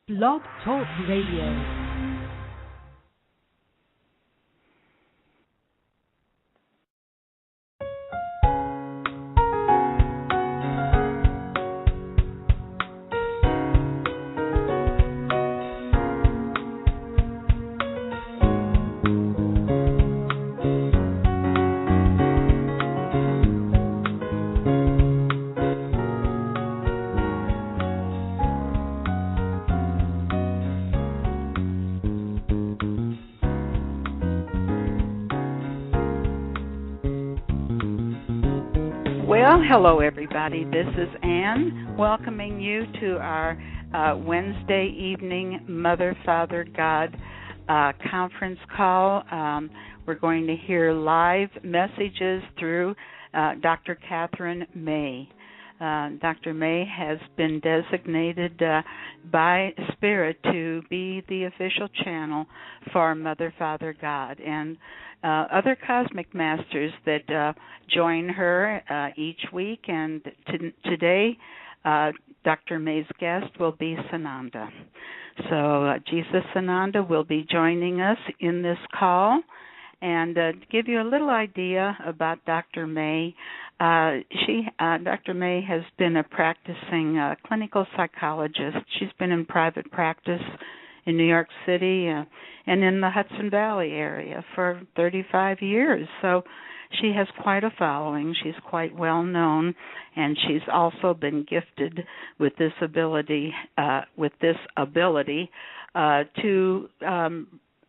Blog Talk Radio. Hello, everybody. This is Ann welcoming you to our Wednesday evening Mother, Father, God conference call. We're going to hear live messages through Dr. Kathryn May. Dr. May has been designated by Spirit to be the official channel for Mother, Father, God, and other cosmic masters that join her each week. And today, Dr. May's guest will be Sananda. So Jesus Sananda will be joining us in this call. And to give you a little idea about Dr. May, Dr. May has been a practicing clinical psychologist. She's been in private practice in New York City and in the Hudson Valley area for 35 years. So she has quite a following. She's quite well known, and she's also been gifted with this ability to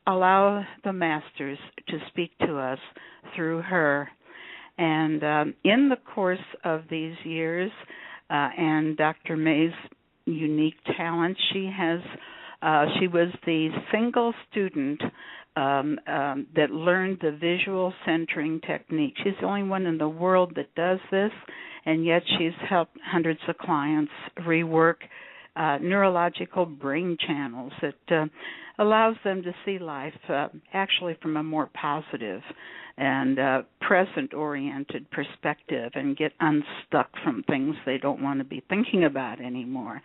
allow the masters to speak to us through her. And in the course of these years, and Dr. May's unique talent, she was the single student that learned the visual centering technique. She's the only one in the world that does this, and yet she's helped hundreds of clients rework neurological brain channels that allows them to see life actually from a more positive and present-oriented perspective and get unstuck from things they don't want to be thinking about anymore.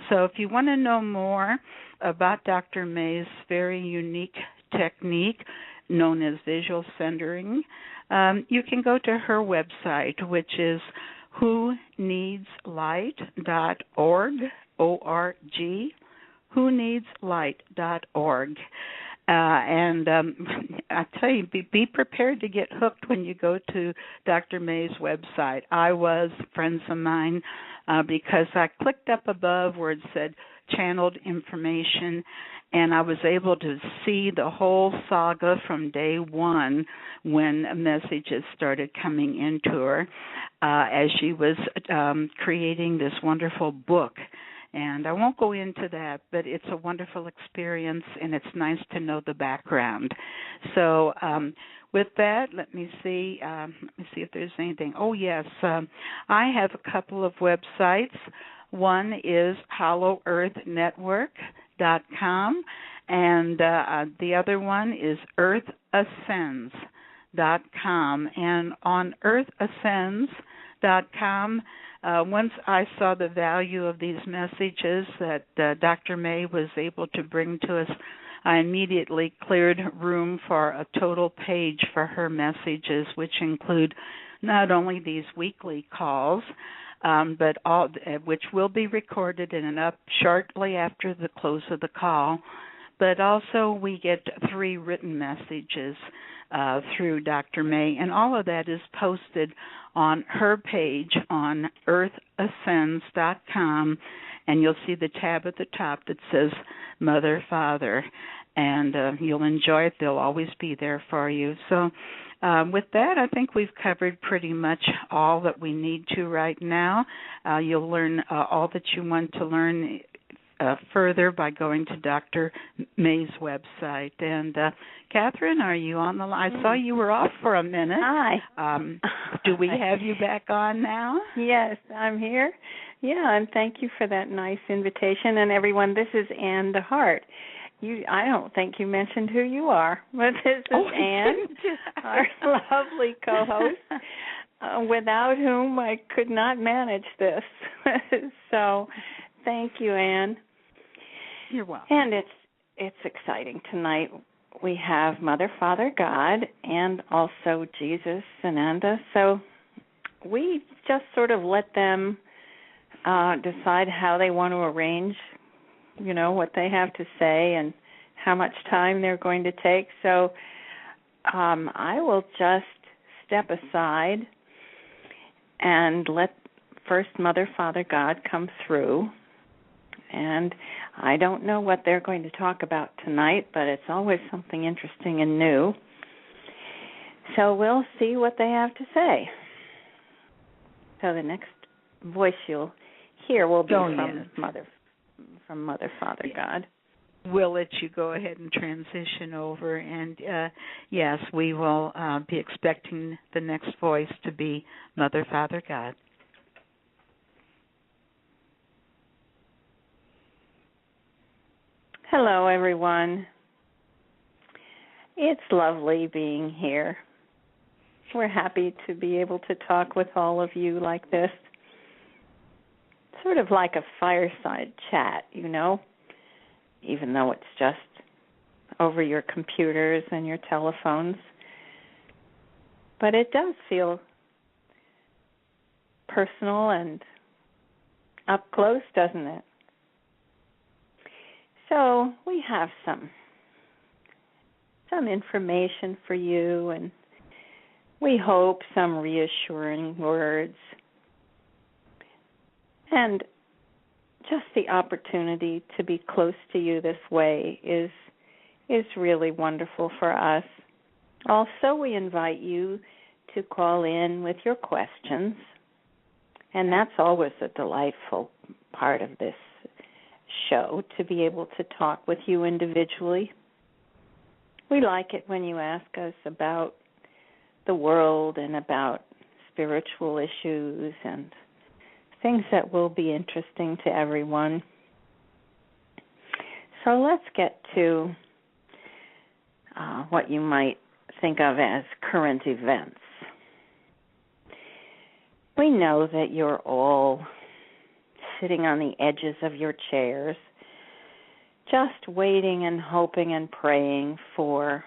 So if you want to know more about Dr. May's very unique technique known as visual centering, you can go to her website, which is whoneedslight.org, O-R-G, whoneedslight.org. And I tell you, be prepared to get hooked when you go to Dr. May's website. Friends of mine, because I clicked up above where it said channeled information, and I was able to see the whole saga from day one when messages started coming into her as she was creating this wonderful book. And I won't go into that, but it's a wonderful experience, and it's nice to know the background. So with that, let me see if there's anything. Oh, yes, I have a couple of websites. One is HollowEarthNetwork.com, and the other one is EarthAscends.com. And on EarthAscends.com, once I saw the value of these messages that Dr. May was able to bring to us, I immediately cleared room for a total page for her messages, which include not only these weekly calls, but all which will be recorded and up shortly after the close of the call, but also we get 3 written messages through Dr. May, and all of that is posted on her page on earthascends.com, and you'll see the tab at the top that says Mother, Father, and you'll enjoy it. They'll always be there for you. So with that, I think we've covered pretty much all that we need to right now. You'll learn all that you want to learn further by going to Dr. May's website. And Kathryn, are you on the line? I saw you were off for a minute. Hi. Do we have you back on now? Yes, I'm here. Yeah, and thank you for that nice invitation. And everyone, this is Ann the Heart. I don't think you mentioned who you are, but this is Ann, our lovely co-host, without whom I could not manage this. So thank you, Ann. You're welcome. And it's exciting tonight. We have Mother, Father, God, and also Jesus, Sananda. So we just sort of let them decide how they want to arrange, what they have to say and how much time they're going to take. So I will just step aside and let first Mother, Father, God come through. And I don't know what they're going to talk about tonight, but it's always something interesting and new. So we'll see what they have to say. So the next voice you'll hear will be from Mother, Father, God. We'll let you go ahead and transition over. And, yes, we will be expecting the next voice to be Mother, Father, God. Hello, everyone. It's lovely being here. We're happy to be able to talk with all of you like this. Sort of like a fireside chat, even though it's just over your computers and your telephones. But it does feel personal and up close, doesn't it? So we have some information for you, and we hope some reassuring words, and just the opportunity to be close to you this way is really wonderful for us. Also, we invite you to call in with your questions, and that's always a delightful part of this show, to be able to talk with you individually. We like it when you ask us about the world and about spiritual issues and things that will be interesting to everyone. So let's get to what you might think of as current events. We know that you're all sitting on the edges of your chairs, just waiting and hoping and praying for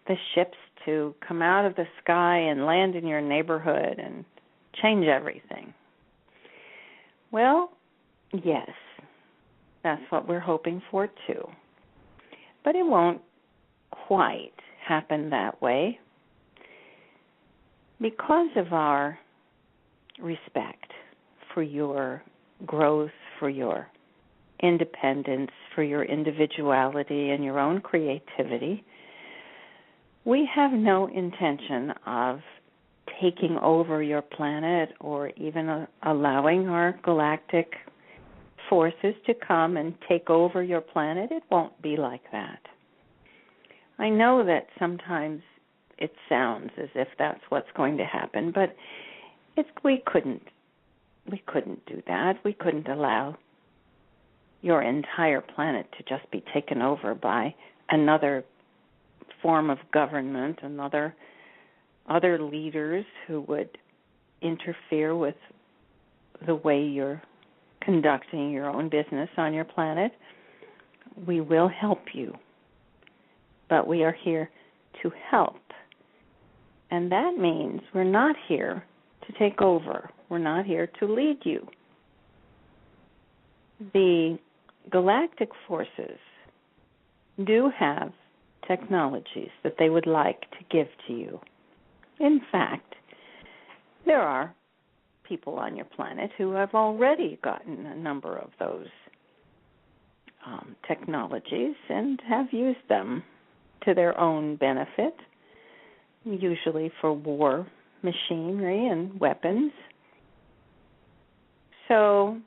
the ships to come out of the sky and land in your neighborhood and change everything. Well, yes, that's what we're hoping for too. But it won't quite happen that way because of our respect for your growth, for your independence, for your individuality and your own creativity. We have no intention of taking over your planet or even allowing our galactic forces to come and take over your planet. It won't be like that. I know that sometimes it sounds as if that's what's going to happen, but we couldn't do that. We couldn't allow your entire planet to just be taken over by another form of government, other leaders who would interfere with the way you're conducting your own business on your planet. We will help you, but we are here to help. And that means we're not here to take over. We're not here to lead you. The galactic forces do have technologies that they would like to give to you. In fact, there are people on your planet who have already gotten a number of those technologies and have used them to their own benefit, usually for war machinery and weapons. So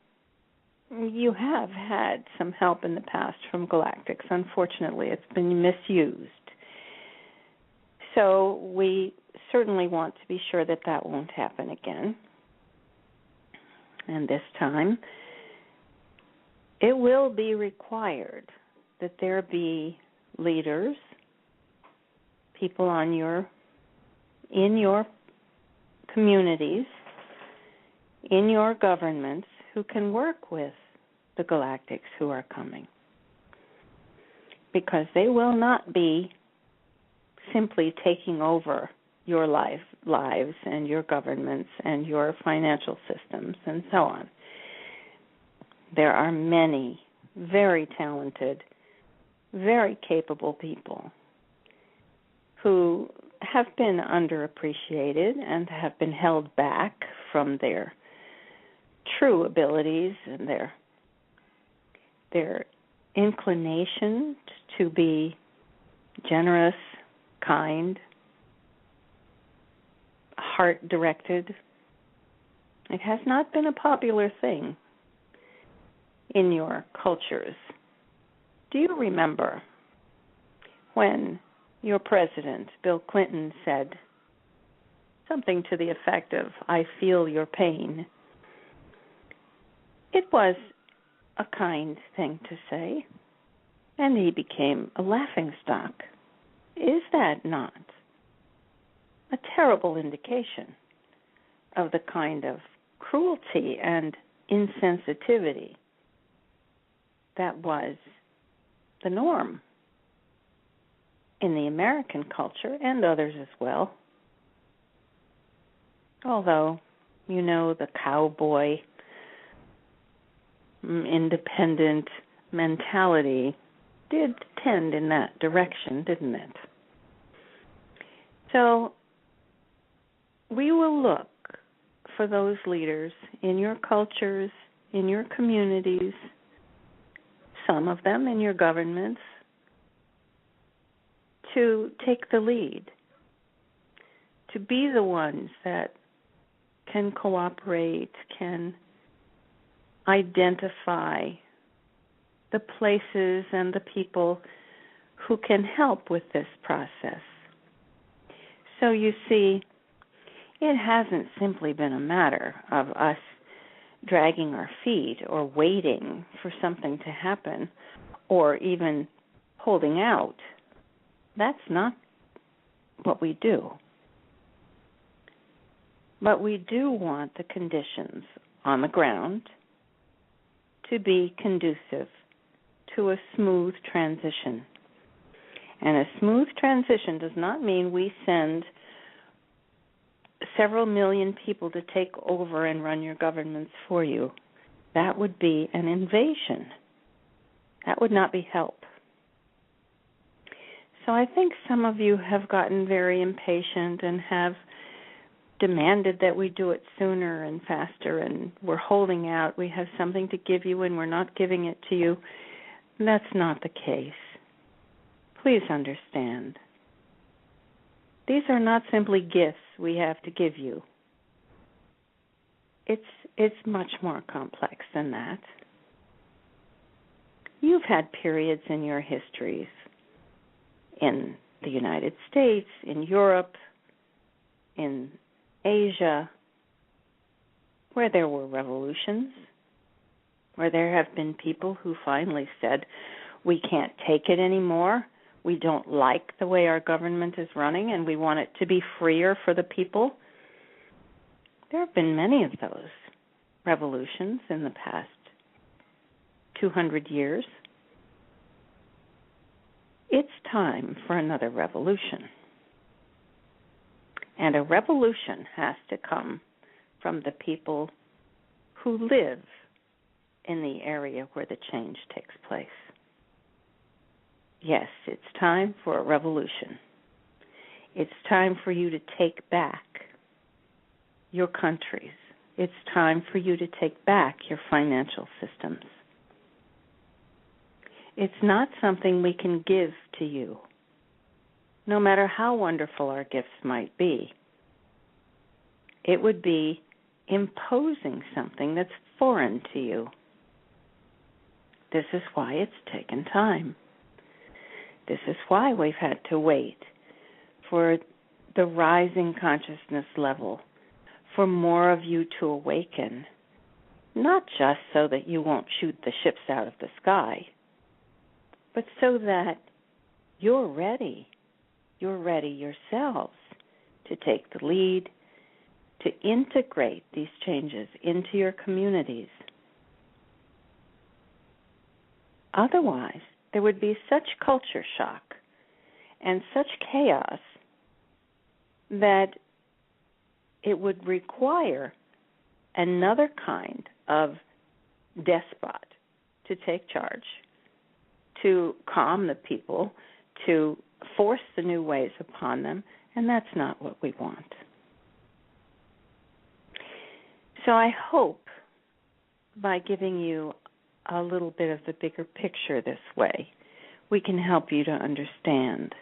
you have had some help in the past from Galactics. Unfortunately, it's been misused. So we certainly want to be sure that that won't happen again. And this time, it will be required that there be leaders, people in your communities, in your governments, who can work with the Galactics who are coming, because they will not be simply taking over your lives and your governments and your financial systems and so on. There are many very talented, very capable people who have been underappreciated and have been held back from their true abilities and their inclination to be generous, kind, heart-directed. It has not been a popular thing in your cultures. Do you remember when your president, Bill Clinton, said something to the effect of, "I feel your pain"? It was a kind thing to say, and he became a laughingstock. Is that not a terrible indication of the kind of cruelty and insensitivity that was the norm in the American culture and others as well? Although, you know, the cowboy independent mentality did tend in that direction, didn't it? So we will look for those leaders in your cultures, in your communities, some of them in your governments, to take the lead, to be the ones that can cooperate, can identify the places and the people who can help with this process. So you see, it hasn't simply been a matter of us dragging our feet or waiting for something to happen or even holding out. That's not what we do. But we do want the conditions on the ground to be conducive to a smooth transition. And a smooth transition does not mean we send several million people to take over and run your governments for you. That would be an invasion. That would not be help. So I think some of you have gotten very impatient and have demanded that we do it sooner and faster, and we're holding out. We have something to give you and we're not giving it to you. That's not the case. Please understand. These are not simply gifts we have to give you. It's much more complex than that. You've had periods in your histories in the United States, in Europe, in Asia, where there were revolutions, where there have been people who finally said, we can't take it anymore, we don't like the way our government is running, and we want it to be freer for the people. There have been many of those revolutions in the past 200 years. It's time for another revolution. And a revolution has to come from the people who live in the area where the change takes place. Yes, it's time for a revolution. It's time for you to take back your countries. It's time for you to take back your financial systems. It's not something we can give to you, no matter how wonderful our gifts might be. It would be imposing something that's foreign to you. This is why it's taken time. This is why we've had to wait for the rising consciousness level, for more of you to awaken, not just so that you won't shoot the ships out of the sky, but so that you're ready. You're ready yourselves to take the lead, to integrate these changes into your communities. Otherwise, there would be such culture shock and such chaos that it would require another kind of despot to take charge, to calm the people, to force the new ways upon them, and that's not what we want. So I hope by giving you a little bit of the bigger picture this way, we can help you to understand.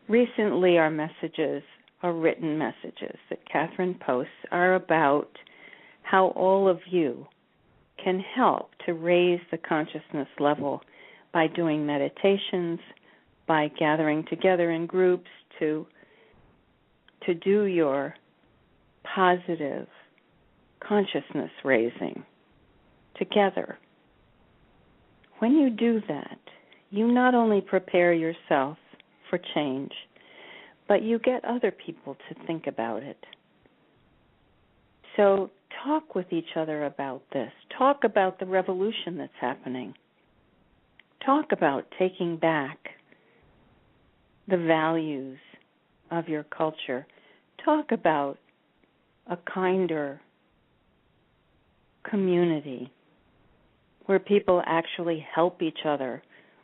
Recently, our messages, our written messages that Kathryn posts, are about how all of you can help to raise the consciousness level by doing meditations, by gathering together in groups to do your positive consciousness raising together. When you do that, you not only prepare yourself for change, but you get other people to think about it. So talk with each other about this. Talk about the revolution that's happening. Talk about taking back the values of your culture. Talk about a kinder community where people actually help each other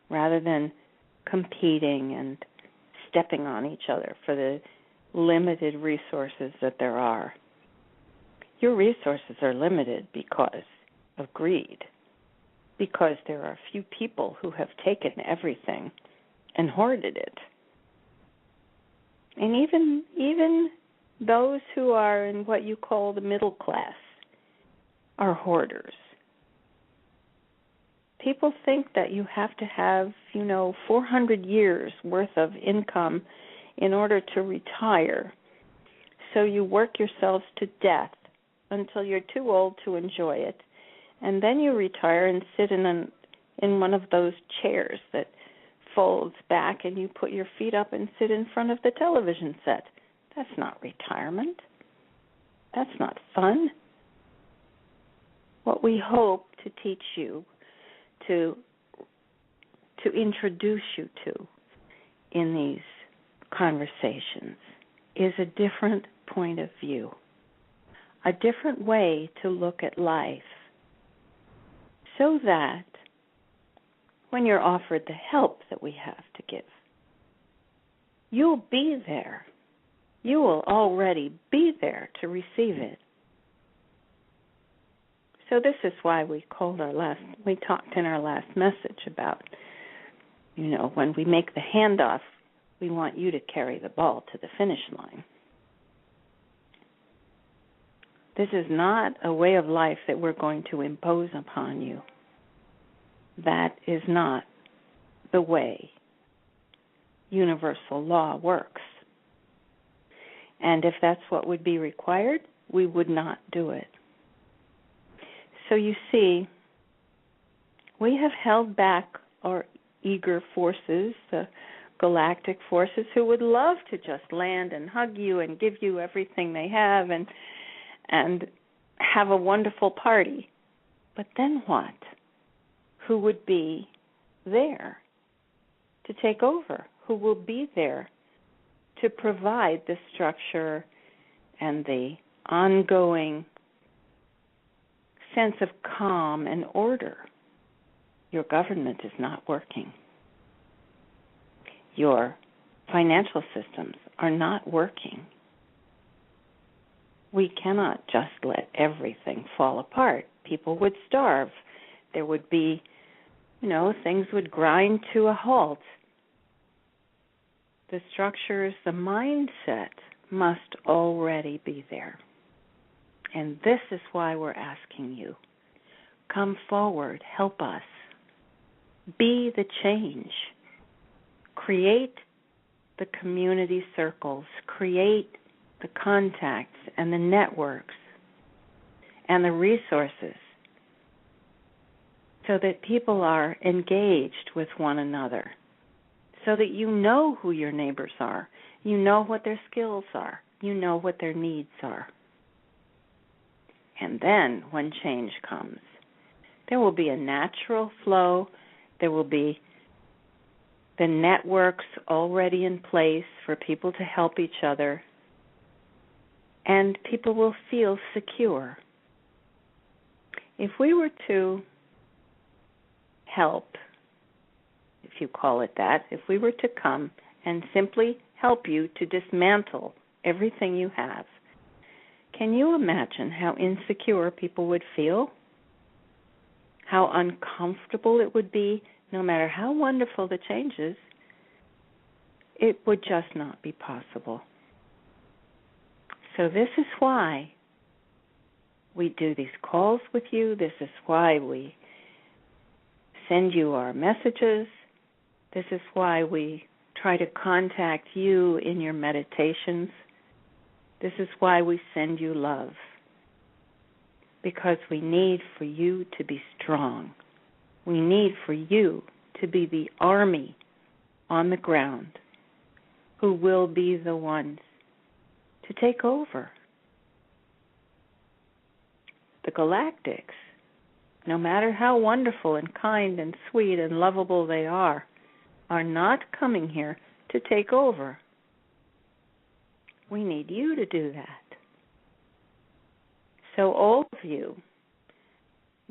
rather than competing and stepping on each other for the limited resources that there are. Your resources are limited because of greed, because there are a few people who have taken everything and hoarded it. And even those who are in what you call the middle class are hoarders. People think that you have to have, 400 years worth of income in order to retire. So you work yourselves to death until you're too old to enjoy it. And then you retire and sit in one of those chairs that folds back and you put your feet up and sit in front of the television set. That's not retirement. That's not fun. What we hope to teach you, to introduce you to in these conversations is a different point of view, a different way to look at life, so that when you're offered the help that we have to give, you'll be there. You will already be there to receive it. So this is why we talked in our last message about, when we make the handoff, we want you to carry the ball to the finish line. This is not a way of life that we're going to impose upon you. That is not the way universal law works. And if that's what would be required, we would not do it. So you see, we have held back our eager forces, the galactic forces, who would love to just land and hug you and give you everything they have and have a wonderful party. But then what? Who would be there to take over? Who will be there to provide the structure and the ongoing sense of calm and order? Your government is not working. Your financial systems are not working. We cannot just let everything fall apart. People would starve. There would be, things would grind to a halt. The structures, the mindset must already be there. And this is why we're asking you, come forward, help us. Be the change. Create the community circles, create the contacts and the networks and the resources so that people are engaged with one another, so that you know who your neighbors are, you know what their skills are, you know what their needs are. And then when change comes, There will be a natural flow. There will be the networks already in place for people to help each other. And people will feel secure. If we were to help, if you call it that, if we were to come and simply help you to dismantle everything you have, can you imagine how insecure people would feel? How uncomfortable it would be, no matter how wonderful the change is? It would just not be possible. So this is why we do these calls with you. This is why we send you our messages. This is why we try to contact you in your meditations. This is why we send you love. Because we need for you to be strong. We need for you to be the army on the ground who will be the ones to take over. The Galactics, no matter how wonderful and kind and sweet and lovable they are not coming here to take over. We need you to do that. So all of you,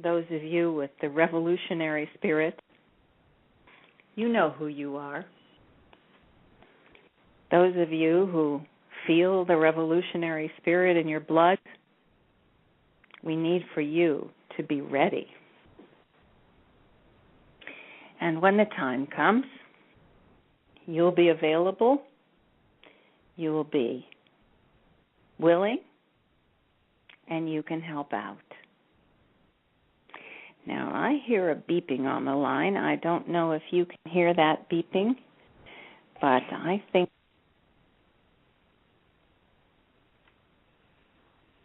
those of you with the revolutionary spirit, you know who you are. Those of you who feel the revolutionary spirit in your blood, we need for you to be ready. And when the time comes, you'll be available, you will be willing, and you can help out. Now, I hear a beeping on the line. I don't know if you can hear that beeping, but I think...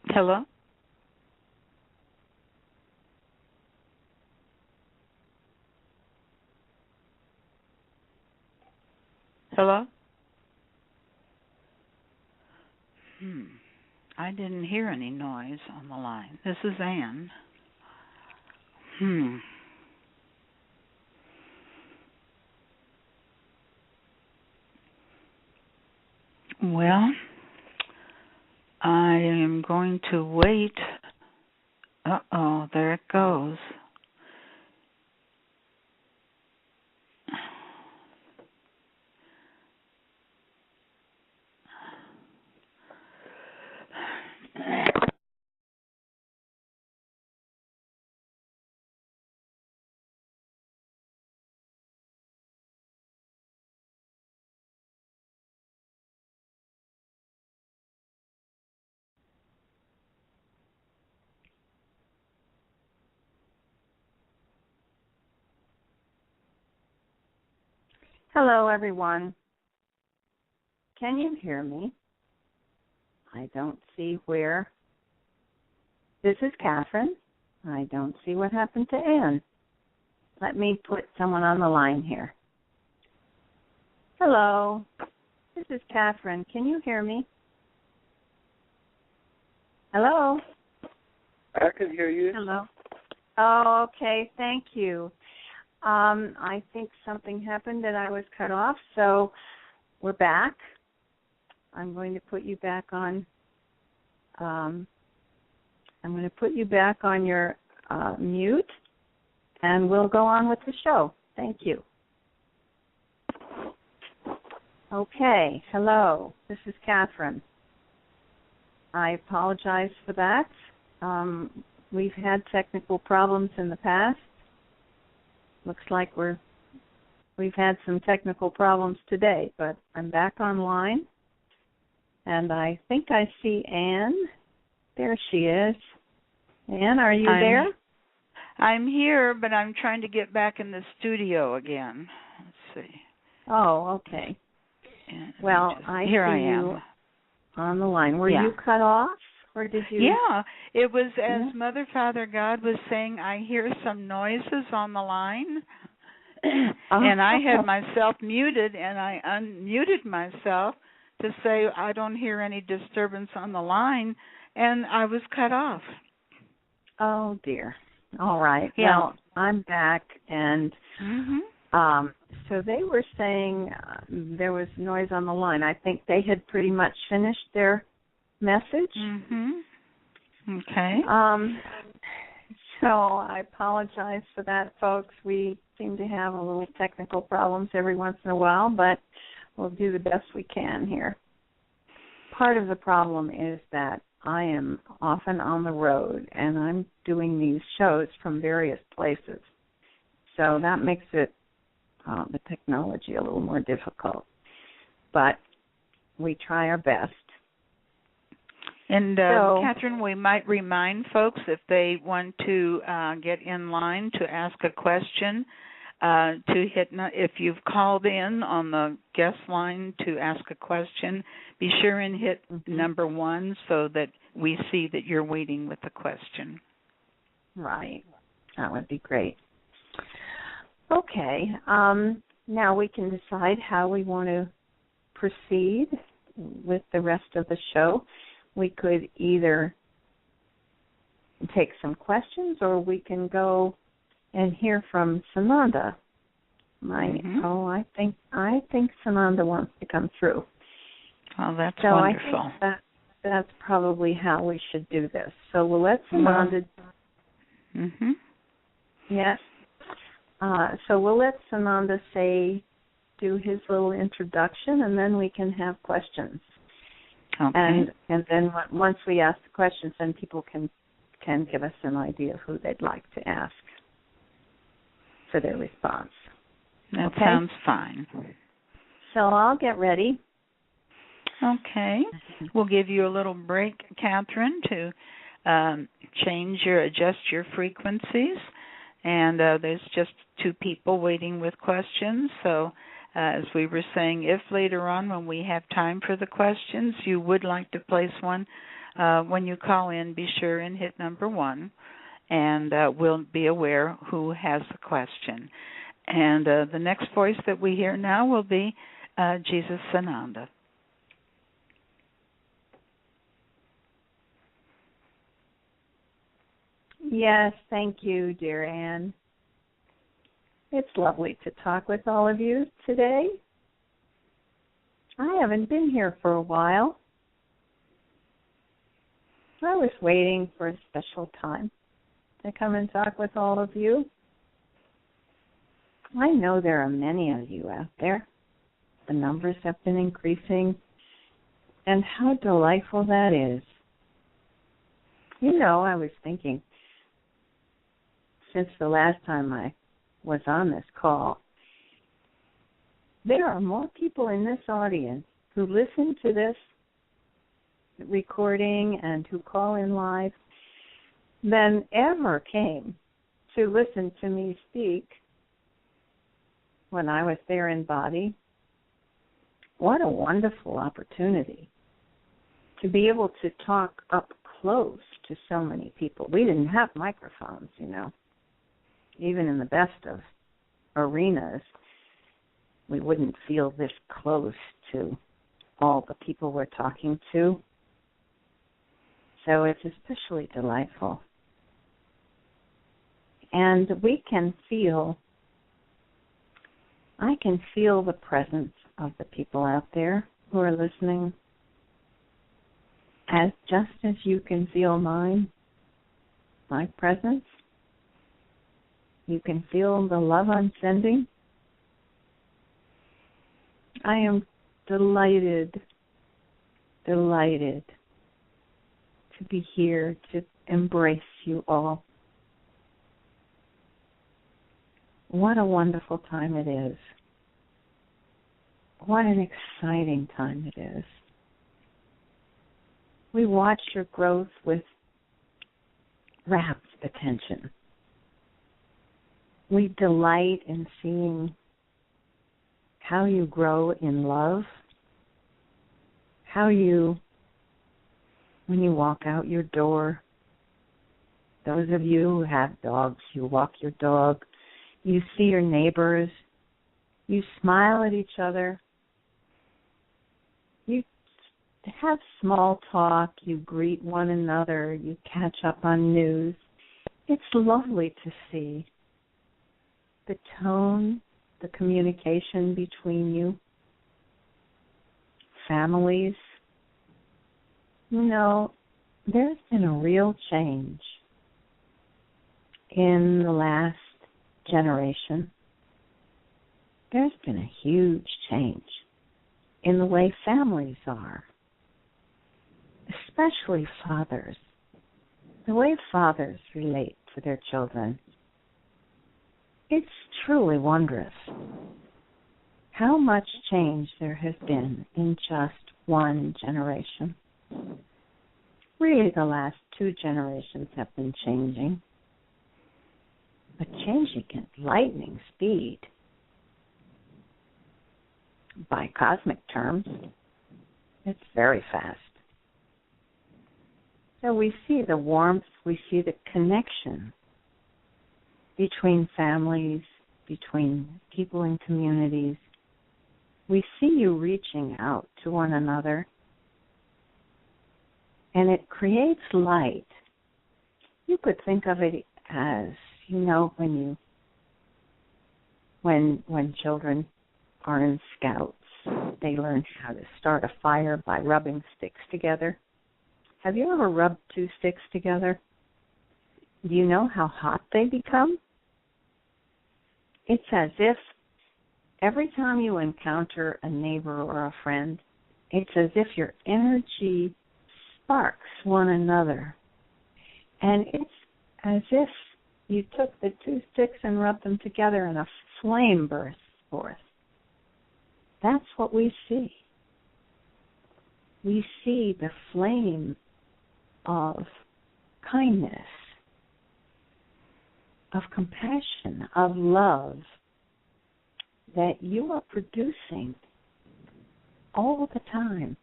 Hello? Hello? I didn't hear any noise on the line. This is Ann. Well, I am going to wait. Uh-oh, there it goes. Hello, everyone. Can you hear me? I don't see where. This is Kathryn. I don't see what happened to Ann. Let me put someone on the line here. Hello. This is Kathryn. Can you hear me? Hello? I can hear you. Hello. Oh, okay. Thank you. I think something happened and I was cut off, so we're back. I'm going to put you back on. I'm going to put you back on your mute, and we'll go on with the show. Thank you. Okay. Hello. This is Kathryn. I apologize for that. We've had technical problems in the past. Looks like we've had some technical problems today, but I'm back online, and I think I see Ann. There she is. Ann, are you there? I'm here, but I'm trying to get back in the studio again. Let's see. Oh, okay. Well, I see you on the line. Were you cut off, or did you? Yeah, it was as Mother, Father, God was saying, I hear some noises on the line, and I had myself muted, and I unmuted myself to say I don't hear any disturbance on the line, and I was cut off. Oh, dear. All right. Yeah. Well, I'm back, and so they were saying there was noise on the line. I think they had pretty much finished their message. Okay. So I apologize for that, folks. We seem to have a little technical problems every once in a while, but we'll do the best we can here. Part of the problem is that I am often on the road, and I'm doing these shows from various places. So that makes it, the technology, a little more difficult. But we try our best. And, Kathryn, we might remind folks if they want to get in line to ask a question, to hit, if you've called in on the guest line to ask a question, be sure and hit number 1 so that we see that you're waiting with the question. Right. That would be great. Okay. Now we can decide how we want to proceed with the rest of the show. We could either take some questions, or we can go and hear from Sananda. I think Sananda wants to come through. Oh, that's wonderful. I think that's probably how we should do this. So we'll let Sananda. Yes. So we'll let Sananda do his little introduction, and then we can have questions. Okay. And then once we ask the questions, then people can give us an idea of who they'd like to ask for their response. That sounds fine. So I'll get ready. Okay. We'll give you a little break, Kathryn, to adjust your frequencies. And there's just 2 people waiting with questions. So as we were saying, if later on when we have time for the questions, you would like to place one, when you call in, be sure and hit number 1, and we'll be aware who has the question. And the next voice that we hear now will be Jesus Sananda. Yes, thank you, dear Anne. It's lovely to talk with all of you today. I haven't been here for a while. I was waiting for a special time to come and talk with all of you. I know there are many of you out there. The numbers have been increasing, and how delightful that is. You know, I was thinking, since the last time I was on this call, there are more people in this audience who listen to this recording and who call in live than ever came to listen to me speak when I was there in body. What a wonderful opportunity to be able to talk up close to so many people. We didn't have microphones, you know. Even in the best of arenas, we wouldn't feel this close to all the people we're talking to. So it's especially delightful. And I can feel the presence of the people out there who are listening, just as you can feel my presence. You can feel the love I'm sending. I am delighted to be here to embrace you all. What a wonderful time it is. What an exciting time it is. We watch your growth with rapt attention. We delight in seeing how you grow in love, how you, when you walk out your door, those of you who have dogs, you walk your dog, you see your neighbors, you smile at each other, you have small talk, you greet one another, you catch up on news, It's lovely to see the tone, the communication between you, families. You know, there's been a real change in the last generation. There's been a huge change in the way families are, especially fathers. The way fathers relate to their children, it's truly wondrous how much change there has been in just one generation. Really, the last 2 generations have been changing, but changing at lightning speed. By cosmic terms, it's very fast. So we see the warmth, we see the connection between families, between people in communities. We see you reaching out to one another, and it creates light. You could think of it as, you know, when children are in scouts, they learn how to start a fire by rubbing sticks together. Have you ever rubbed 2 sticks together? Do you know how hot they become? It's as if every time you encounter a neighbor or a friend, it's as if your energy sparks one another. And it's as if you took the 2 sticks and rubbed them together and a flame bursts forth. That's what we see. We see the flame of kindness, of compassion, of love that you are producing all the time.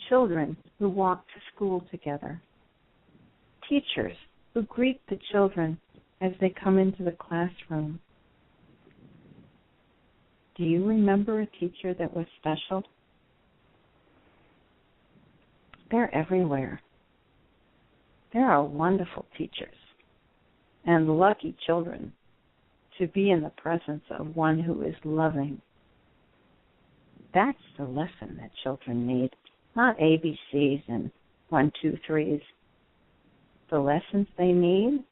Children who walk to school together, teachers who greet the children as they come into the classroom. Do you remember a teacher that was special? They're everywhere. There are wonderful teachers and lucky children to be in the presence of one who is loving. That's the lesson that children need, not ABCs and 1, 2, 3s. The lessons they need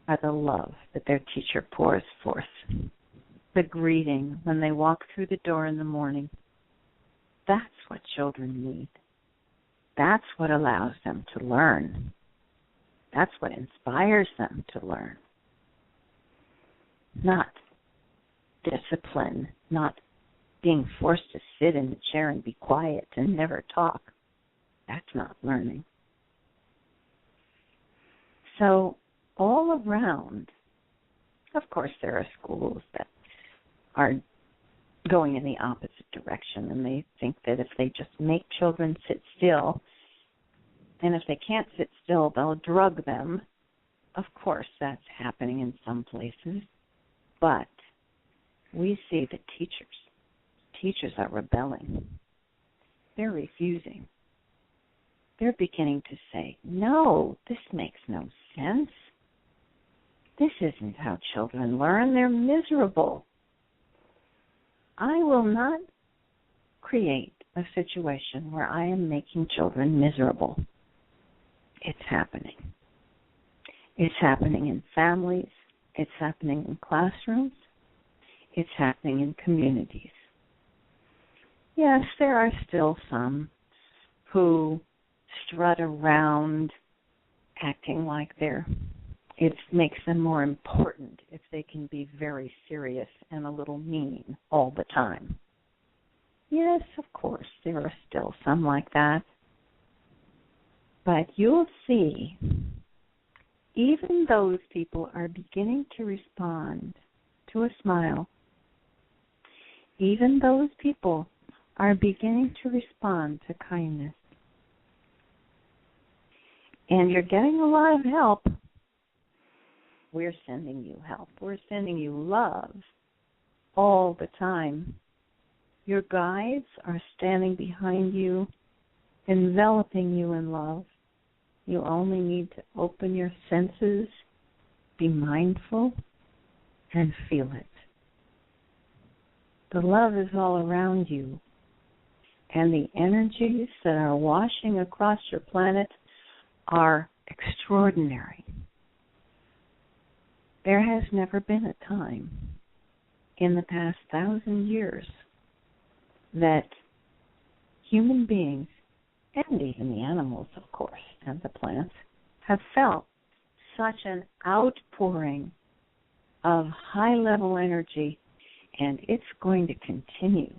are the love that their teacher pours forth. The greeting when they walk through the door in the morning. That's what children need. That's what allows them to learn. That's what inspires them to learn. Not discipline, not being forced to sit in the chair and be quiet and never talk. That's not learning. So all around, of course, there are schools that are going in the opposite direction, and they think that if they just make children sit still, and if they can't sit still, they'll drug them. Of course, that's happening in some places, but we see the teachers are rebelling. They're refusing. They're beginning to say, no, this makes no sense. This isn't how children learn. They're miserable. I will not create a situation where I am making children miserable. It's happening. It's happening in families. It's happening in classrooms. It's happening in communities. Yes, there are still some who strut around acting like it makes them more important if they can be very serious and a little mean all the time. Yes, of course, there are still some like that. But you'll see, even those people are beginning to respond to a smile. Even those people are beginning to respond to kindness. And you're getting a lot of help. We're sending you help. We're sending you love all the time. Your guides are standing behind you, enveloping you in love. You only need to open your senses, be mindful, and feel it. The love is all around you, and the energies that are washing across your planet are extraordinary. There has never been a time in the past 1,000 years that human beings, and even the animals, of course, and the plants, have felt such an outpouring of high-level energy, and it's going to continue.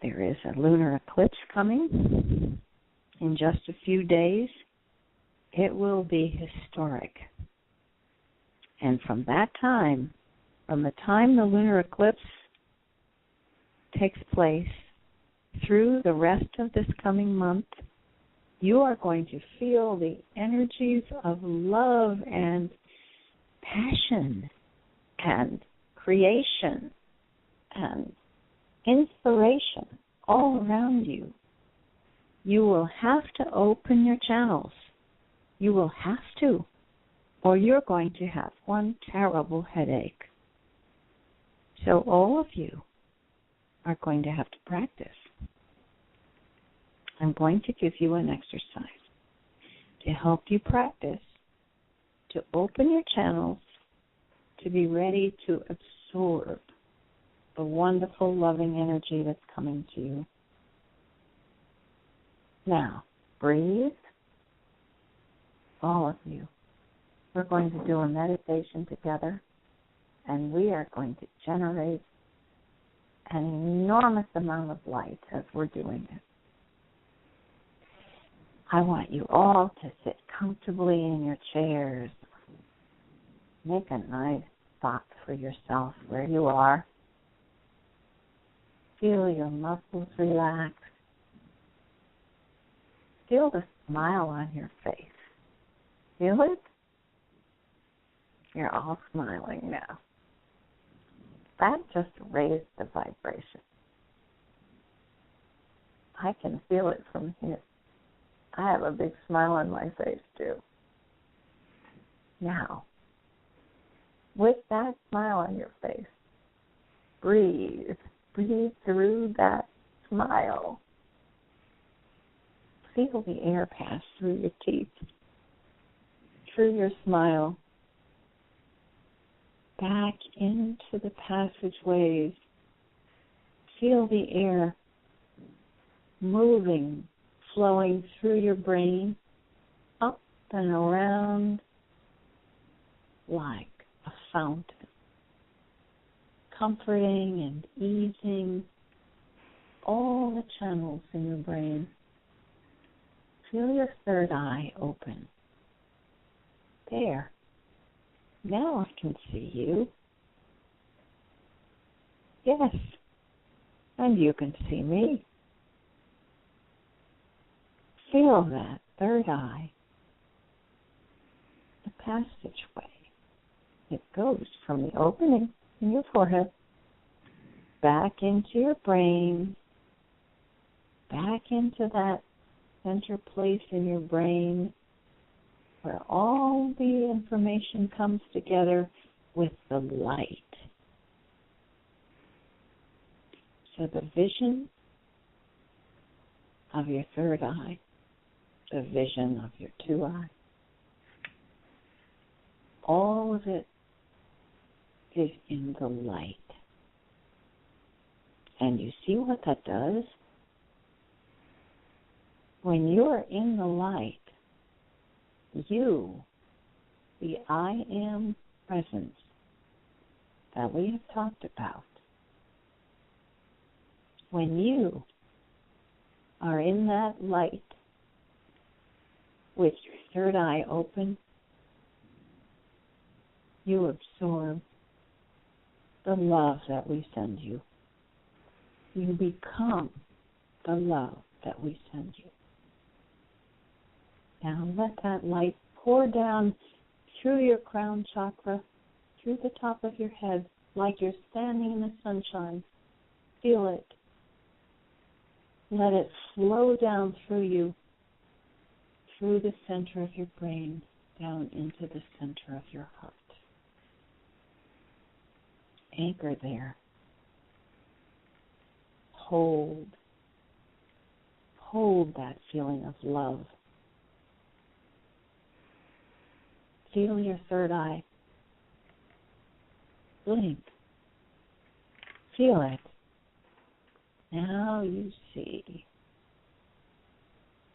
There is a lunar eclipse coming in just a few days. It will be historic. And from that time, from the time the lunar eclipse takes place through the rest of this coming month, you are going to feel the energies of love and passion and creation and inspiration all around you. You will have to open your channels. You will have to, or you're going to have one terrible headache. So all of you are going to have to practice. I'm going to give you an exercise to help you practice, to open your channels, to be ready to absorb the wonderful, loving energy that's coming to you. Now, breathe. All of you. We're going to do a meditation together, and we are going to generate an enormous amount of light as we're doing it. I want you all to sit comfortably in your chairs. Make a nice spot for yourself where you are. Feel your muscles relax. Feel the smile on your face. Feel it? You're all smiling now. That just raised the vibration. I can feel it from here. I have a big smile on my face, too. Now, with that smile on your face, breathe. Breathe through that smile. Feel the air pass through your teeth, through your smile, back into the passageways. Feel the air moving, flowing through your brain, up and around like a fountain, comforting and easing all the channels in your brain. Feel your third eye open. There. Now I can see you. Yes. And you can see me. Feel that third eye. The passageway. It goes from the opening in your forehead back into your brain, back into that center place in your brain where all the information comes together with the light. So the vision of your third eye, the vision of your two eyes, all of it is in the light. And you see what that does? When you're in the light, you, the I am presence that we have talked about, when you are in that light with your third eye open, you absorb the love that we send you. You become the love that we send you. Now let that light pour down through your crown chakra, through the top of your head, like you're standing in the sunshine. Feel it. Let it flow down through you through the center of your brain down into the center of your heart. Anchor there. Hold that feeling of love. Feel your third eye blink. Feel it. Now you see.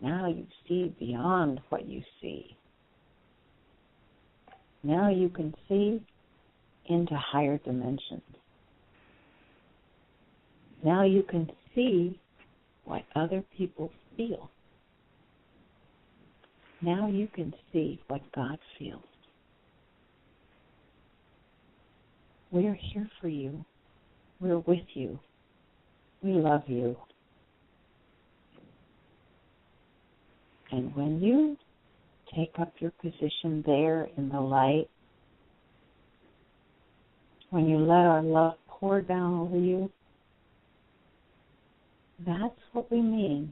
Now you see beyond what you see. Now you can see into higher dimensions. Now you can see what other people feel. Now you can see what God feels. We're here for you. We're with you. We love you. And when you take up your position there in the light, when you let our love pour down over you, that's what we mean.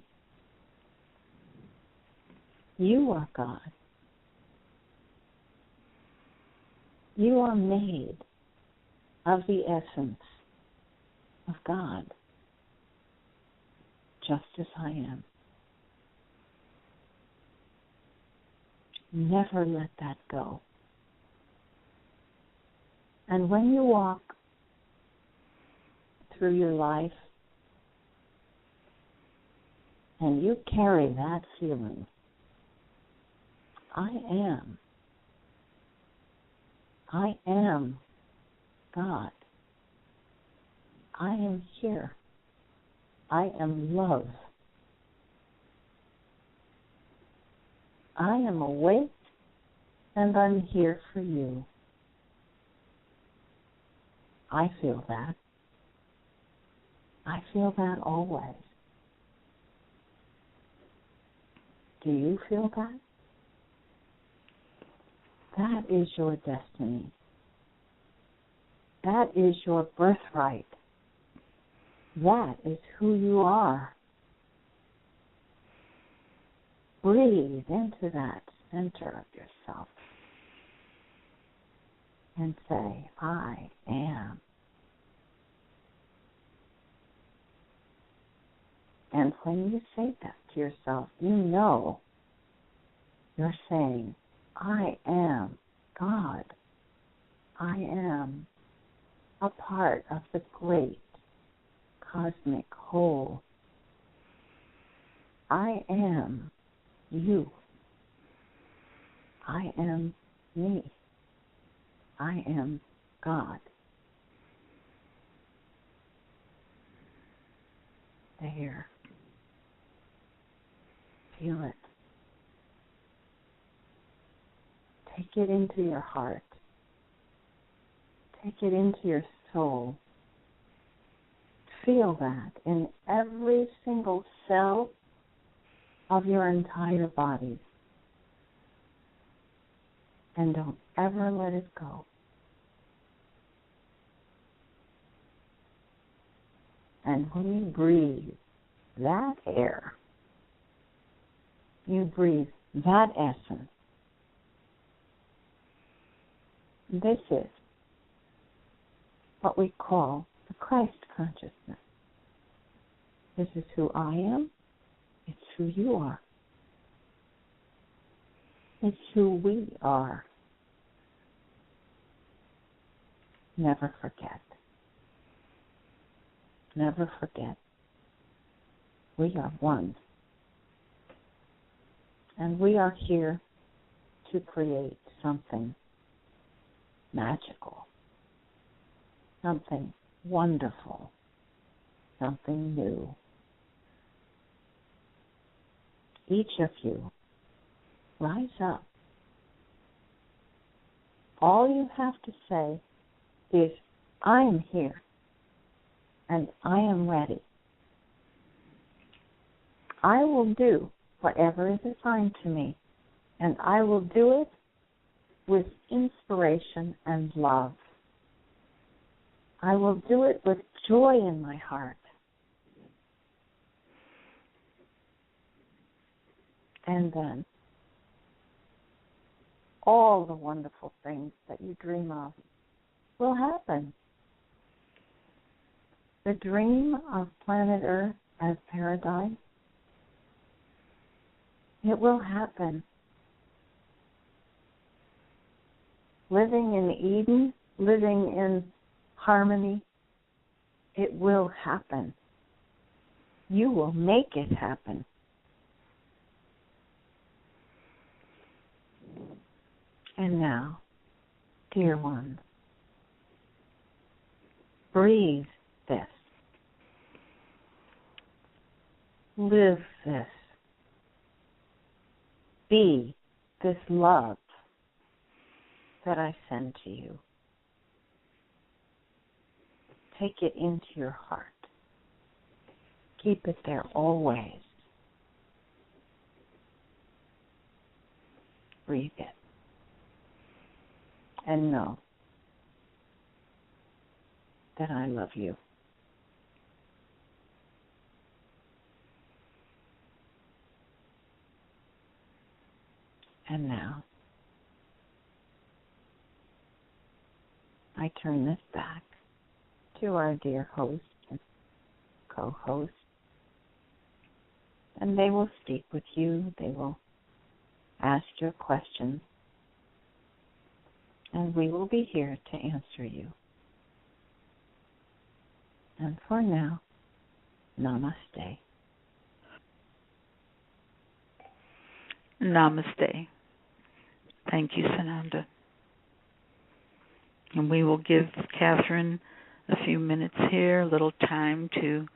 You are God. You are made of the essence of God, just as I am. Never let that go. And when you walk through your life and you carry that feeling, I am God. I am here. I am love. I am awake and I'm here for you. I feel that. I feel that always. Do you feel that? That is your destiny. That is your birthright. That is who you are. Breathe into that center of yourself and say, I am. And when you say that to yourself, you know you're saying, I am God. I am a part of the great cosmic whole. I am you. I am me. I am God. There. Feel it. Take it into your heart. Take it into your soul. Feel that in every single cell of your entire body. And don't ever let it go. And when you breathe that air, you breathe that essence. This is what we call the Christ consciousness. This is who I am. It's who you are. It's who we are. Never forget. Never forget. We are one. And we are here to create something magical, something wonderful, something new. Each of you, rise up. All you have to say is, I am here and I am ready. I will do whatever is assigned to me, and I will do it with inspiration and love. I will do it with joy in my heart. And then all the wonderful things that you dream of will happen. The dream of planet Earth as paradise, it will happen. Living in Eden, living in harmony, it will happen. You will make it happen. And now, dear ones, breathe this. Live this. Be this love that I send to you. Take it into your heart. Keep it there always. Breathe it. And know that I love you. And now, I turn this back to our dear host and co-host, and they will speak with you. They will ask your questions, and we will be here to answer you. And for now, namaste. Namaste. Thank you, Sananda. And we will give Kathryn a few minutes here, a little time to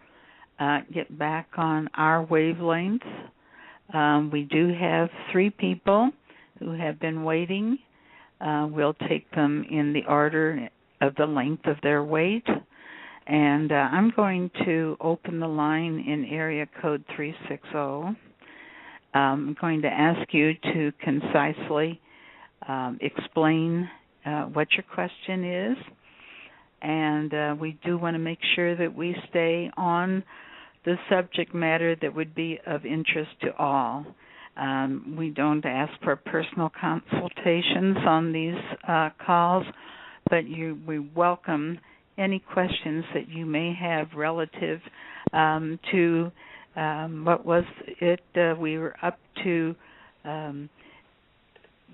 get back on our wavelength. We do have 3 people who have been waiting. We'll take them in the order of the length of their wait. And I'm going to open the line in area code 360. I'm going to ask you to concisely explain what your question is, and we do want to make sure that we stay on the subject matter that would be of interest to all. We don't ask for personal consultations on these calls, but we welcome any questions that you may have relative to what was it we were up to,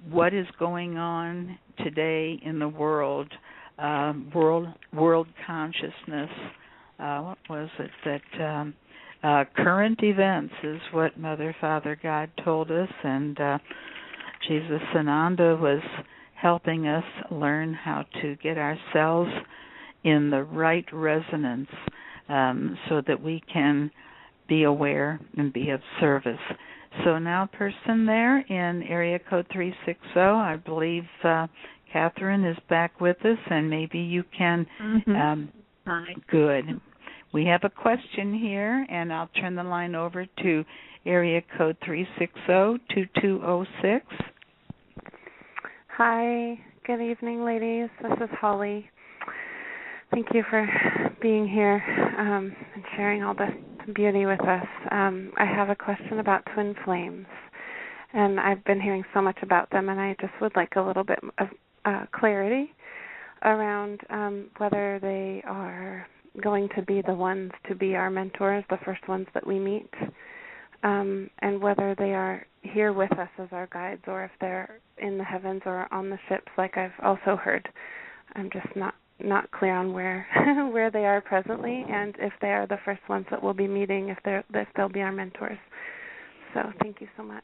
what is going on today in the world consciousness. What was it that current events is what Mother, Father, God told us, and Jesus Sananda was helping us learn how to get ourselves in the right resonance so that we can be aware and be of service. So now, person there in area code 360, I believe Kathryn is back with us, and maybe you can. Hi. Good. We have a question here, and I'll turn the line over to area code 360-2206. Hi. Good evening, ladies. This is Holly. Thank you for being here and sharing all this beauty with us. I have a question about twin flames, and I've been hearing so much about them, and I just would like a little bit of clarity around whether they are going to be the ones to be our mentors, the first ones that we meet, and whether they are here with us as our guides or if they're in the heavens or on the ships like I've also heard. I'm just not clear on where where they are presently, and if they are the first ones that we'll be meeting, if they'll be our mentors. So thank you so much.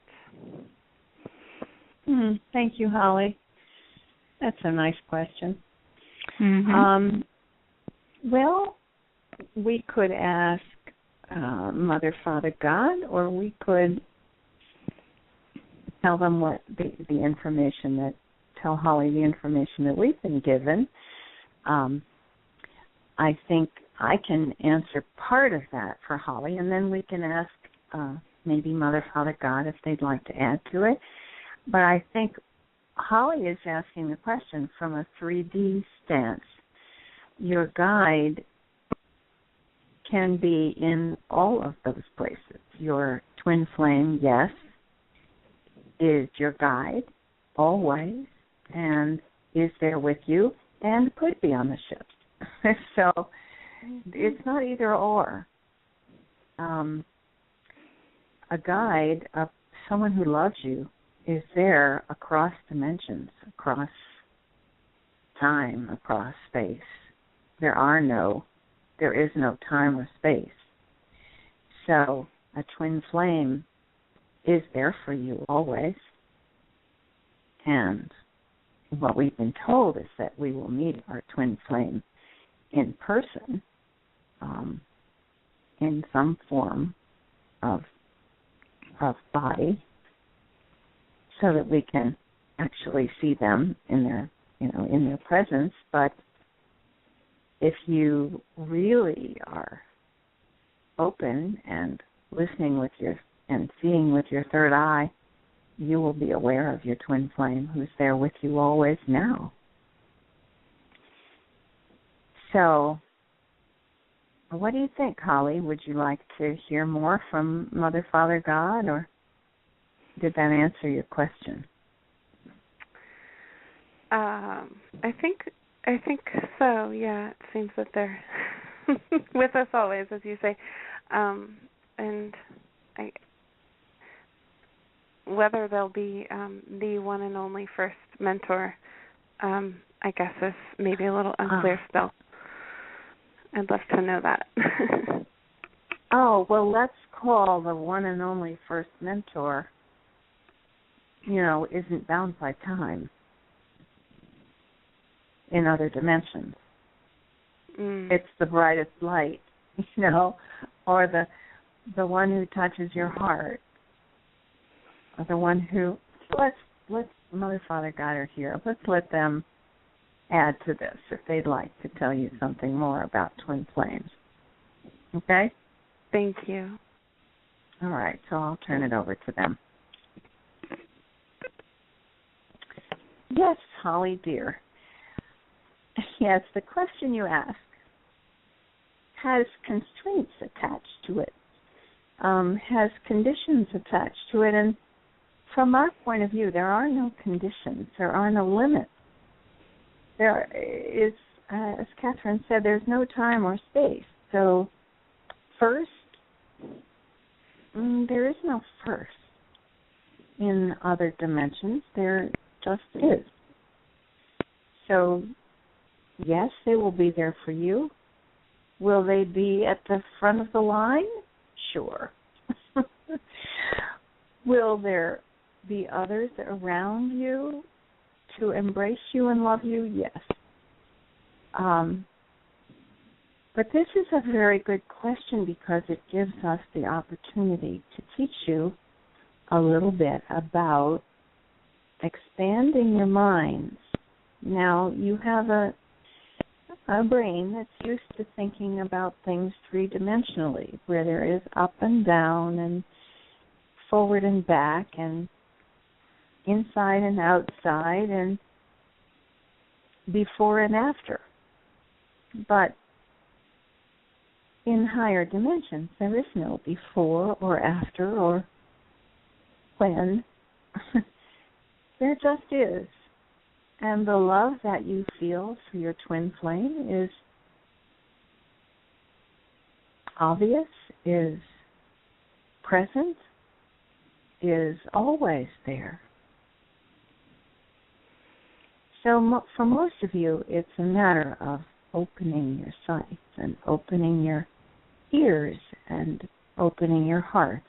Thank you, Holly. That's a nice question. Mm-hmm. Well, we could ask Mother, Father, God, or we could tell them what the information that tell Holly the information that we've been given. I think I can answer part of that for Holly, and then we can ask maybe Mother, Father, God if they'd like to add to it. But I think Holly is asking the question from a 3D stance. Your guide can be in all of those places. Your twin flame, yes, is your guide. always and is there with you and could be on the ships. So it's not either or. A guide, someone who loves you, is there across dimensions, across time, across space. There is no time or space. So a twin flame is there for you always. And what we've been told is that we will meet our twin flame in person, in some form of body, so that we can actually see them in their presence. But if you really are open and listening and seeing with your third eye, you will be aware of your twin flame who's there with you always now. So, what do you think, Holly? Would you like to hear more from Mother, Father, God, or did that answer your question? I think so. Yeah, it seems that they're with us always, as you say, and whether they'll be the one and only first mentor, I guess is maybe a little unclear still. I'd love to know that. Well, let's call the one and only first mentor, isn't bound by time in other dimensions. It's the brightest light, or the one who touches your heart, or the one who, let's Mother, Father, God are here. Let's let them add to this if they'd like to tell you something more about twin flames. Okay? Thank you. All right, so I'll turn it over to them. Yes, Holly, dear. Yes, the question you ask has constraints attached to it, has conditions attached to it, and from our point of view, there are no conditions, there are no limits. There is, as Kathryn said, there's no time or space. So, first, there is no first in other dimensions. There just is. So, yes, they will be there for you. Will they be at the front of the line? Sure. Will there be others around you to embrace you and love you? Yes. But this is a very good question because it gives us the opportunity to teach you a little bit about expanding your minds. Now, you have a brain that's used to thinking about things three-dimensionally, where there is up and down and forward and back and inside and outside and before and after. But in higher dimensions, there is no before or after or when. There just is. And the love that you feel for your twin flame is obvious, is present, is always there. So for most of you, it's a matter of opening your sights and opening your ears and opening your hearts.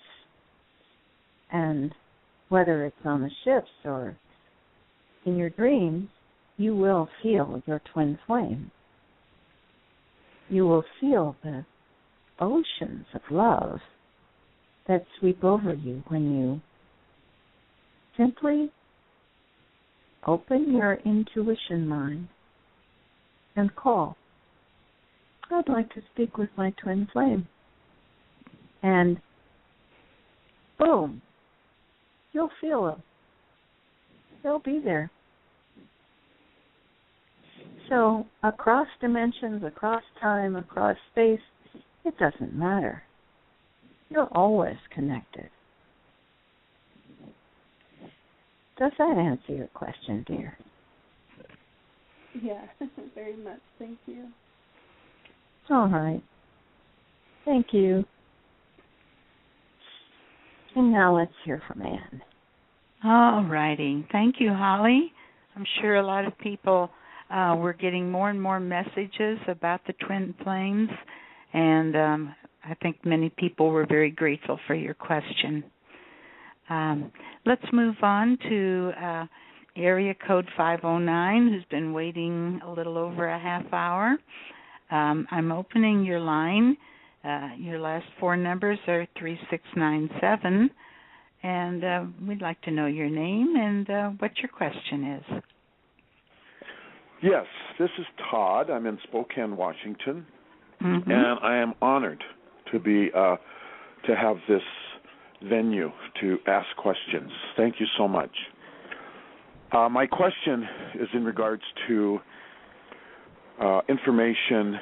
And whether it's on the ships or in your dreams, you will feel your twin flame. You will feel the oceans of love that sweep over you when you simply open your intuition mind and call. I'd like to speak with my twin flame. And boom, you'll feel them. They'll be there. So across dimensions, across time, across space, it doesn't matter. You're always connected. Does that answer your question, dear? Yeah, very much. Thank you. All right. Thank you. And now let's hear from Anne. All righty. Thank you, Holly. I'm sure a lot of people were getting more and more messages about the twin flames, and I think many people were very grateful for your question. Let's move on to area code 509, who's been waiting a little over a half hour. I'm opening your line. Your last four numbers are 3697, and we'd like to know your name and what your question is. Yes, this is Todd. I'm in Spokane, Washington, Mm-hmm. and I am honored to be to have this venue to ask questions. Thank you so much. My question is in regards to information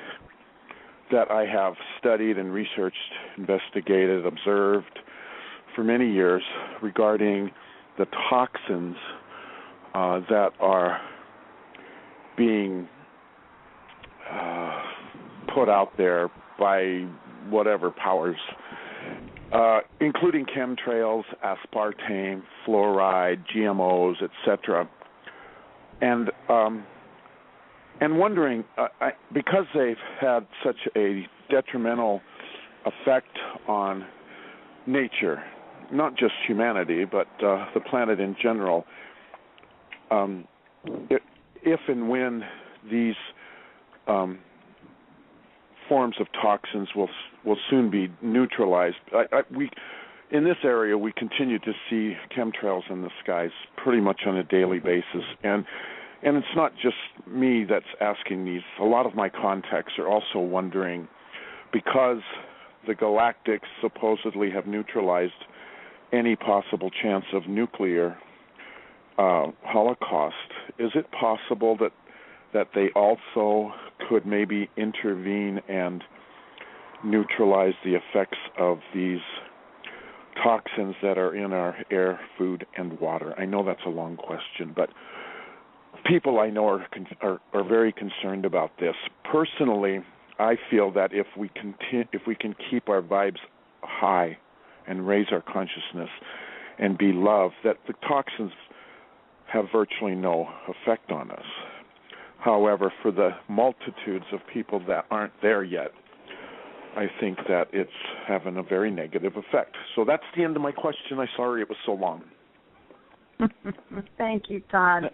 that I have studied and researched, investigated, observed for many years regarding the toxins that are being put out there by whatever powers, including chemtrails, aspartame, fluoride, GMOs, etc. And wondering, because they've had such a detrimental effect on nature, not just humanity, but the planet in general, if and when these forms of toxins will soon be neutralized. In this area, we continue to see chemtrails in the skies pretty much on a daily basis, and it's not just me that's asking these. A lot of my contacts are also wondering, because the Galactics supposedly have neutralized any possible chance of nuclear holocaust, is it possible that they also could maybe intervene and neutralize the effects of these toxins that are in our air, food, and water? I know that's a long question, but people I know are very concerned about this. Personally, I feel that if we can keep our vibes high and raise our consciousness and be love, that the toxins have virtually no effect on us. However, for the multitudes of people that aren't there yet, I think that it's having a very negative effect. So that's the end of my question. I'm sorry it was so long. Thank you, Todd.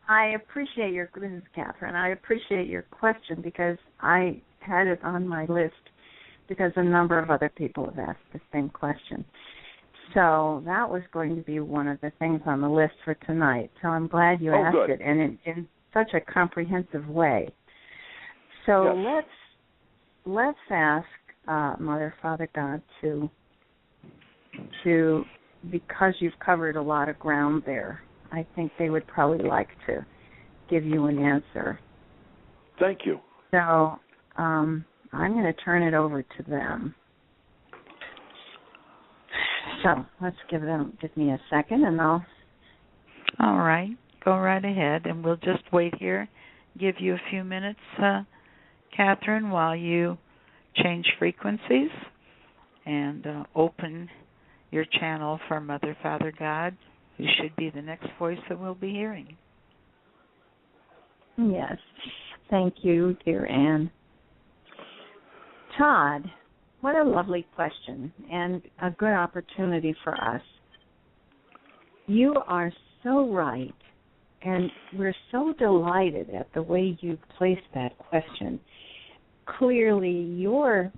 I appreciate this is Kathryn. I appreciate your question because I had it on my list because a number of other people have asked the same question. So that was going to be one of the things on the list for tonight. So I'm glad you asked good. it, and in such a comprehensive way. So yes. let's ask Mother, Father, God to because you've covered a lot of ground there, I think they would probably like to give you an answer. Thank you. So I'm going to turn it over to them. So let's give me a second, and I'll... All right. Go right ahead, and we'll just wait here, give you a few minutes, Kathryn, while you change frequencies and open your channel for Mother, Father, God, who should be the next voice that we'll be hearing. Yes. Thank you, dear Anne. Todd, what a lovely question and a good opportunity for us. You are so right, and we're so delighted at the way you placed that question. Clearly, your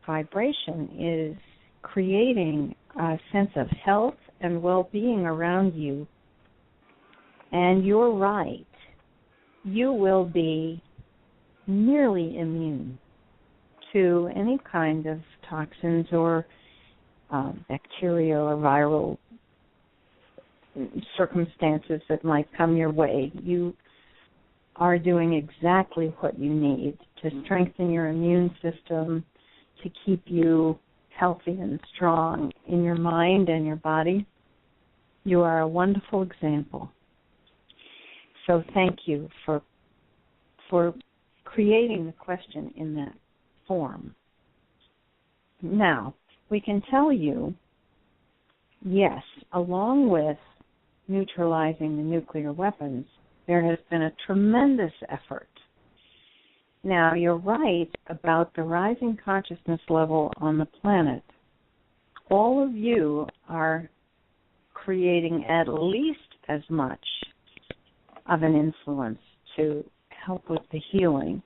vibration is creating a sense of health and well-being around you, and you're right. You will be nearly immune to any kind of toxins or bacterial or viral circumstances that might come your way. You are doing exactly what you need to strengthen your immune system, to keep you healthy and strong in your mind and your body. You are a wonderful example. So thank you for creating the question in that form. Now, we can tell you, yes, along with neutralizing the nuclear weapons, there has been a tremendous effort. Now, you're right about the rising consciousness level on the planet. All of you are creating at least as much of an influence to help with the healing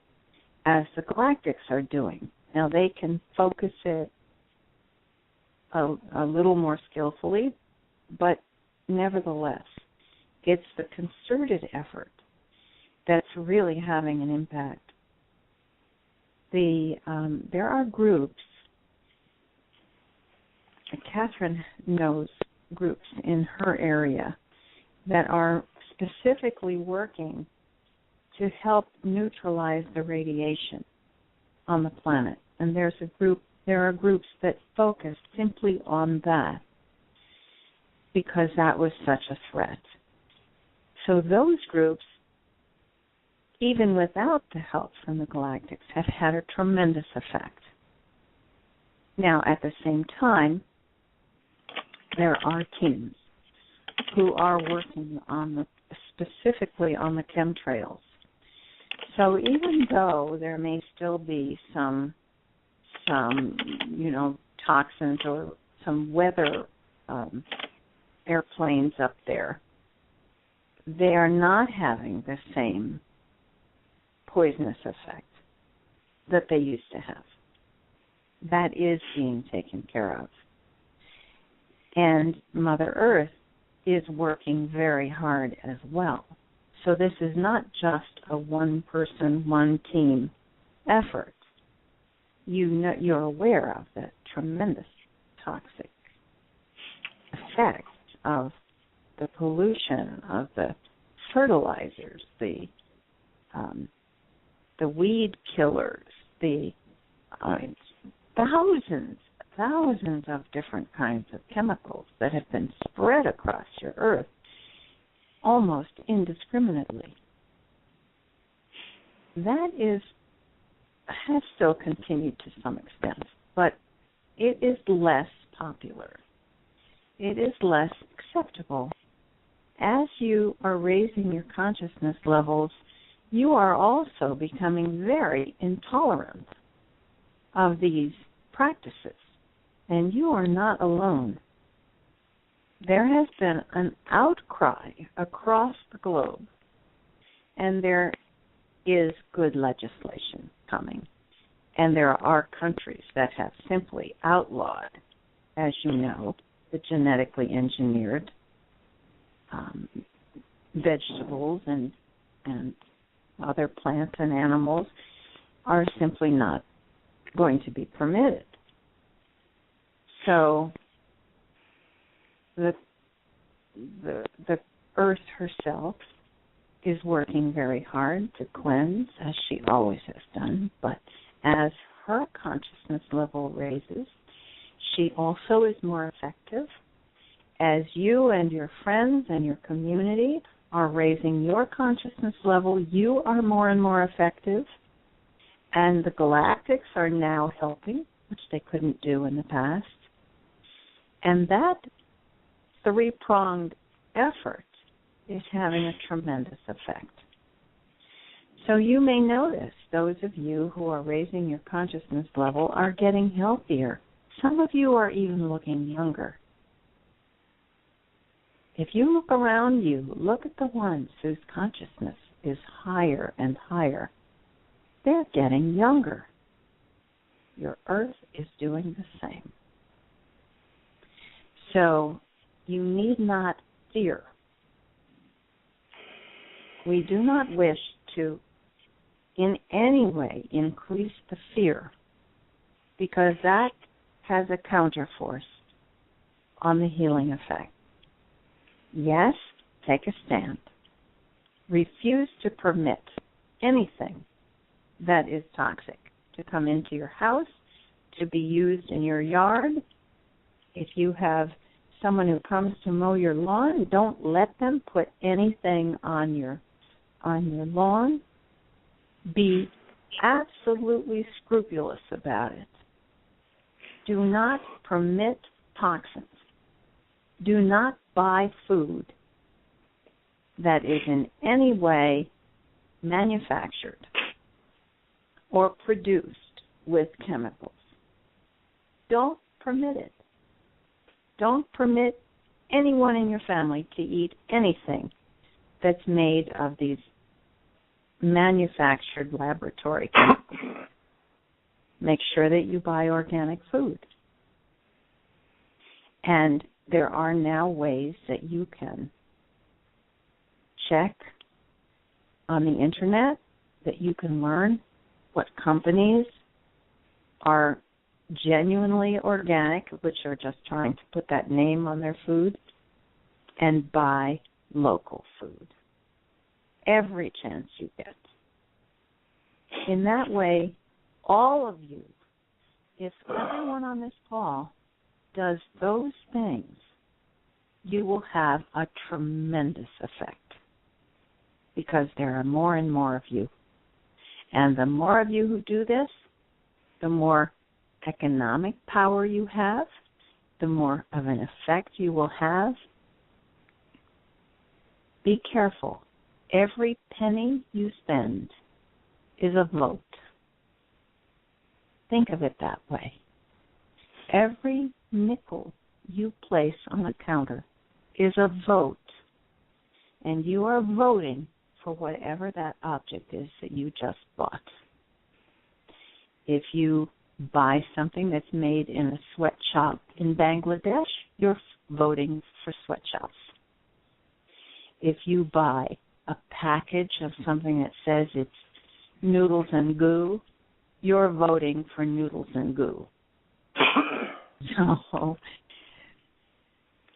as the Galactics are doing. Now, they can focus it a little more skillfully, but nevertheless, it's the concerted effort that's really having an impact. There are groups, Kathryn knows groups in her area that are specifically working to help neutralize the radiation on the planet. And there are groups that focus simply on that because that was such a threat. So those groups, even without the help from the Galactics, have had a tremendous effect. Now, at the same time, there are teams who are working specifically on the chemtrails. So even though there may still be some toxins or some weather airplanes up there, they are not having the same poisonous effect that they used to have. That is being taken care of. And Mother Earth is working very hard as well. So this is not just a one-person, one-team effort. You're aware of the tremendous toxic effects of the pollution, of the fertilizers, the weed killers, the thousands of different kinds of chemicals that have been spread across your Earth almost indiscriminately. That has still continued to some extent, but it is less popular. It is less acceptable. As you are raising your consciousness levels, you are also becoming very intolerant of these practices, and you are not alone. There has been an outcry across the globe, and there is good legislation coming. And there are countries that have simply outlawed, as you know, the genetically engineered vegetables and other plants and animals are simply not going to be permitted. So the Earth herself is working very hard to cleanse, as she always has done, but as her consciousness level raises, she also is more effective. As you and your friends and your community are raising your consciousness level, you are more and more effective. And the Galactics are now helping, which they couldn't do in the past. And that three-pronged effort is having a tremendous effect. So you may notice those of you who are raising your consciousness level are getting healthier. Some of you are even looking younger. If you look around you, look at the ones whose consciousness is higher and higher. They're getting younger. Your Earth is doing the same. So you need not fear. We do not wish to in any way increase the fear, because that has a counterforce on the healing effect. Yes, take a stand. Refuse to permit anything that is toxic to come into your house, to be used in your yard. If you have someone who comes to mow your lawn, don't let them put anything on your lawn. Be absolutely scrupulous about it. Do not permit toxins. Do not buy food that is in any way manufactured or produced with chemicals. Don't permit it. Don't permit anyone in your family to eat anything that's made of these manufactured laboratory chemicals. Make sure that you buy organic food. And there are now ways that you can check on the internet, that you can learn what companies are genuinely organic, which are just trying to put that name on their food, and buy local food every chance you get. In that way, all of you, if everyone on this call does those things, you will have a tremendous effect, because there are more and more of you. And the more of you who do this, the more economic power you have, the more of an effect you will have. Be careful. Every penny you spend is a vote. Think of it that way. Every nickel you place on a counter is a vote, and you are voting for whatever that object is that you just bought. If you buy something that's made in a sweatshop in Bangladesh, you're voting for sweatshops. If you buy a package of something that says it's noodles and goo, you're voting for noodles and goo. So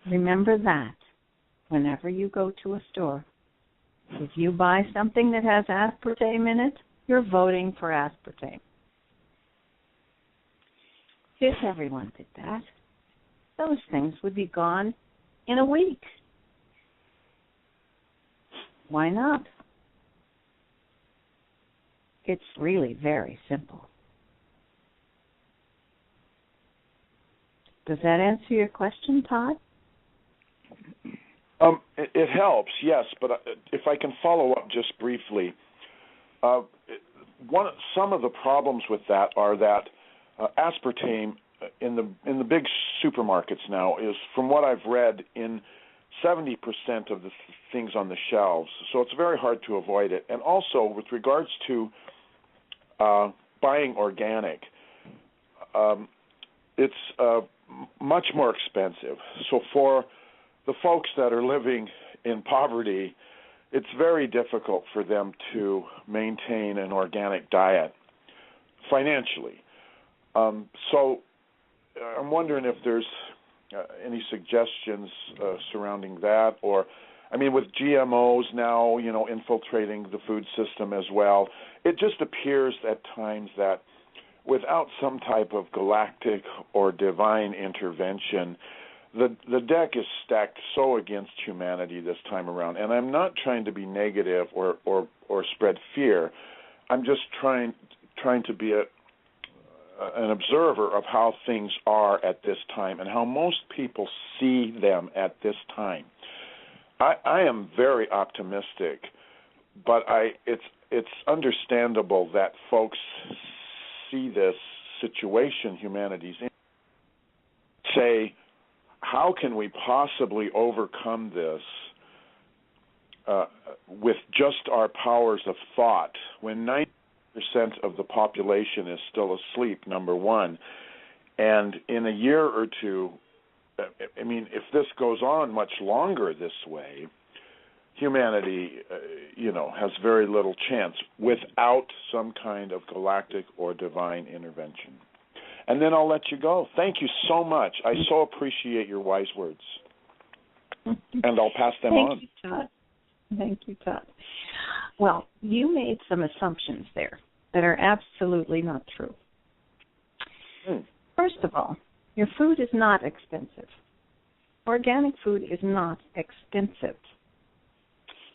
remember that whenever you go to a store. If you buy something that has aspartame in it, you're voting for aspartame. If everyone did that, those things would be gone in a week. Why not? It's really very simple. Does that answer your question, Todd? It helps, yes, but if I can follow up just briefly, some of the problems with that are that aspartame in the big supermarkets now is, from what I've read, in 70% of the things on the shelves, so it's very hard to avoid it. And also, with regards to buying organic, it's much more expensive. So for the folks that are living in poverty, it's very difficult for them to maintain an organic diet financially. So I'm wondering if there's any suggestions surrounding that, or, I mean, with GMOs now, infiltrating the food system as well, it just appears at times that without some type of galactic or divine intervention, the deck is stacked so against humanity this time around. And I'm not trying to be negative or spread fear. I'm just trying to be an observer of how things are at this time and how most people see them at this time. I am very optimistic, but it's understandable that folks see this situation humanity's in, say, how can we possibly overcome this with just our powers of thought when 90% of the population is still asleep, number one, and in a year or two, I mean, if this goes on much longer this way, humanity, has very little chance without some kind of galactic or divine intervention. And then I'll let you go. Thank you so much. I so appreciate your wise words. And I'll pass them on. Thank you, Todd. Thank you, Todd. Well, you made some assumptions there that are absolutely not true. First of all, your food is not expensive. Organic food is not expensive.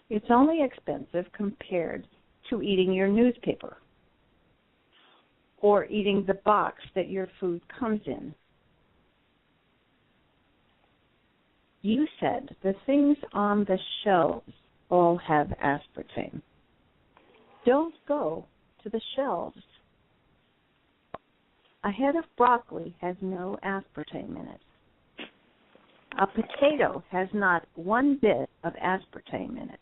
It's only expensive compared to eating your newspaper or eating the box that your food comes in. You said the things on the shelves all have aspartame. Don't go to the shelves. A head of broccoli has no aspartame in it. A potato has not one bit of aspartame in it.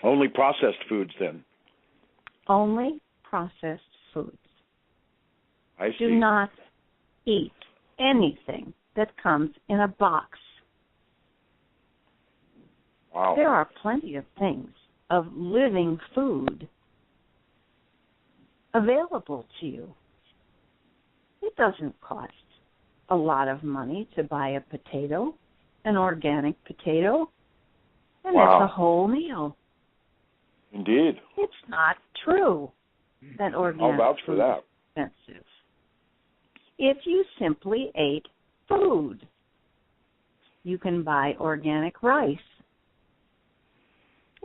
Only processed foods then. Only processed foods. I see. Do not eat anything that comes in a box. Wow. There are plenty of things of living food available to you. It doesn't cost a lot of money to buy a potato, an organic potato, and it's a whole meal. Indeed. It's not true that organic I'll vouch for food that. is expensive. If you simply ate food, you can buy organic rice.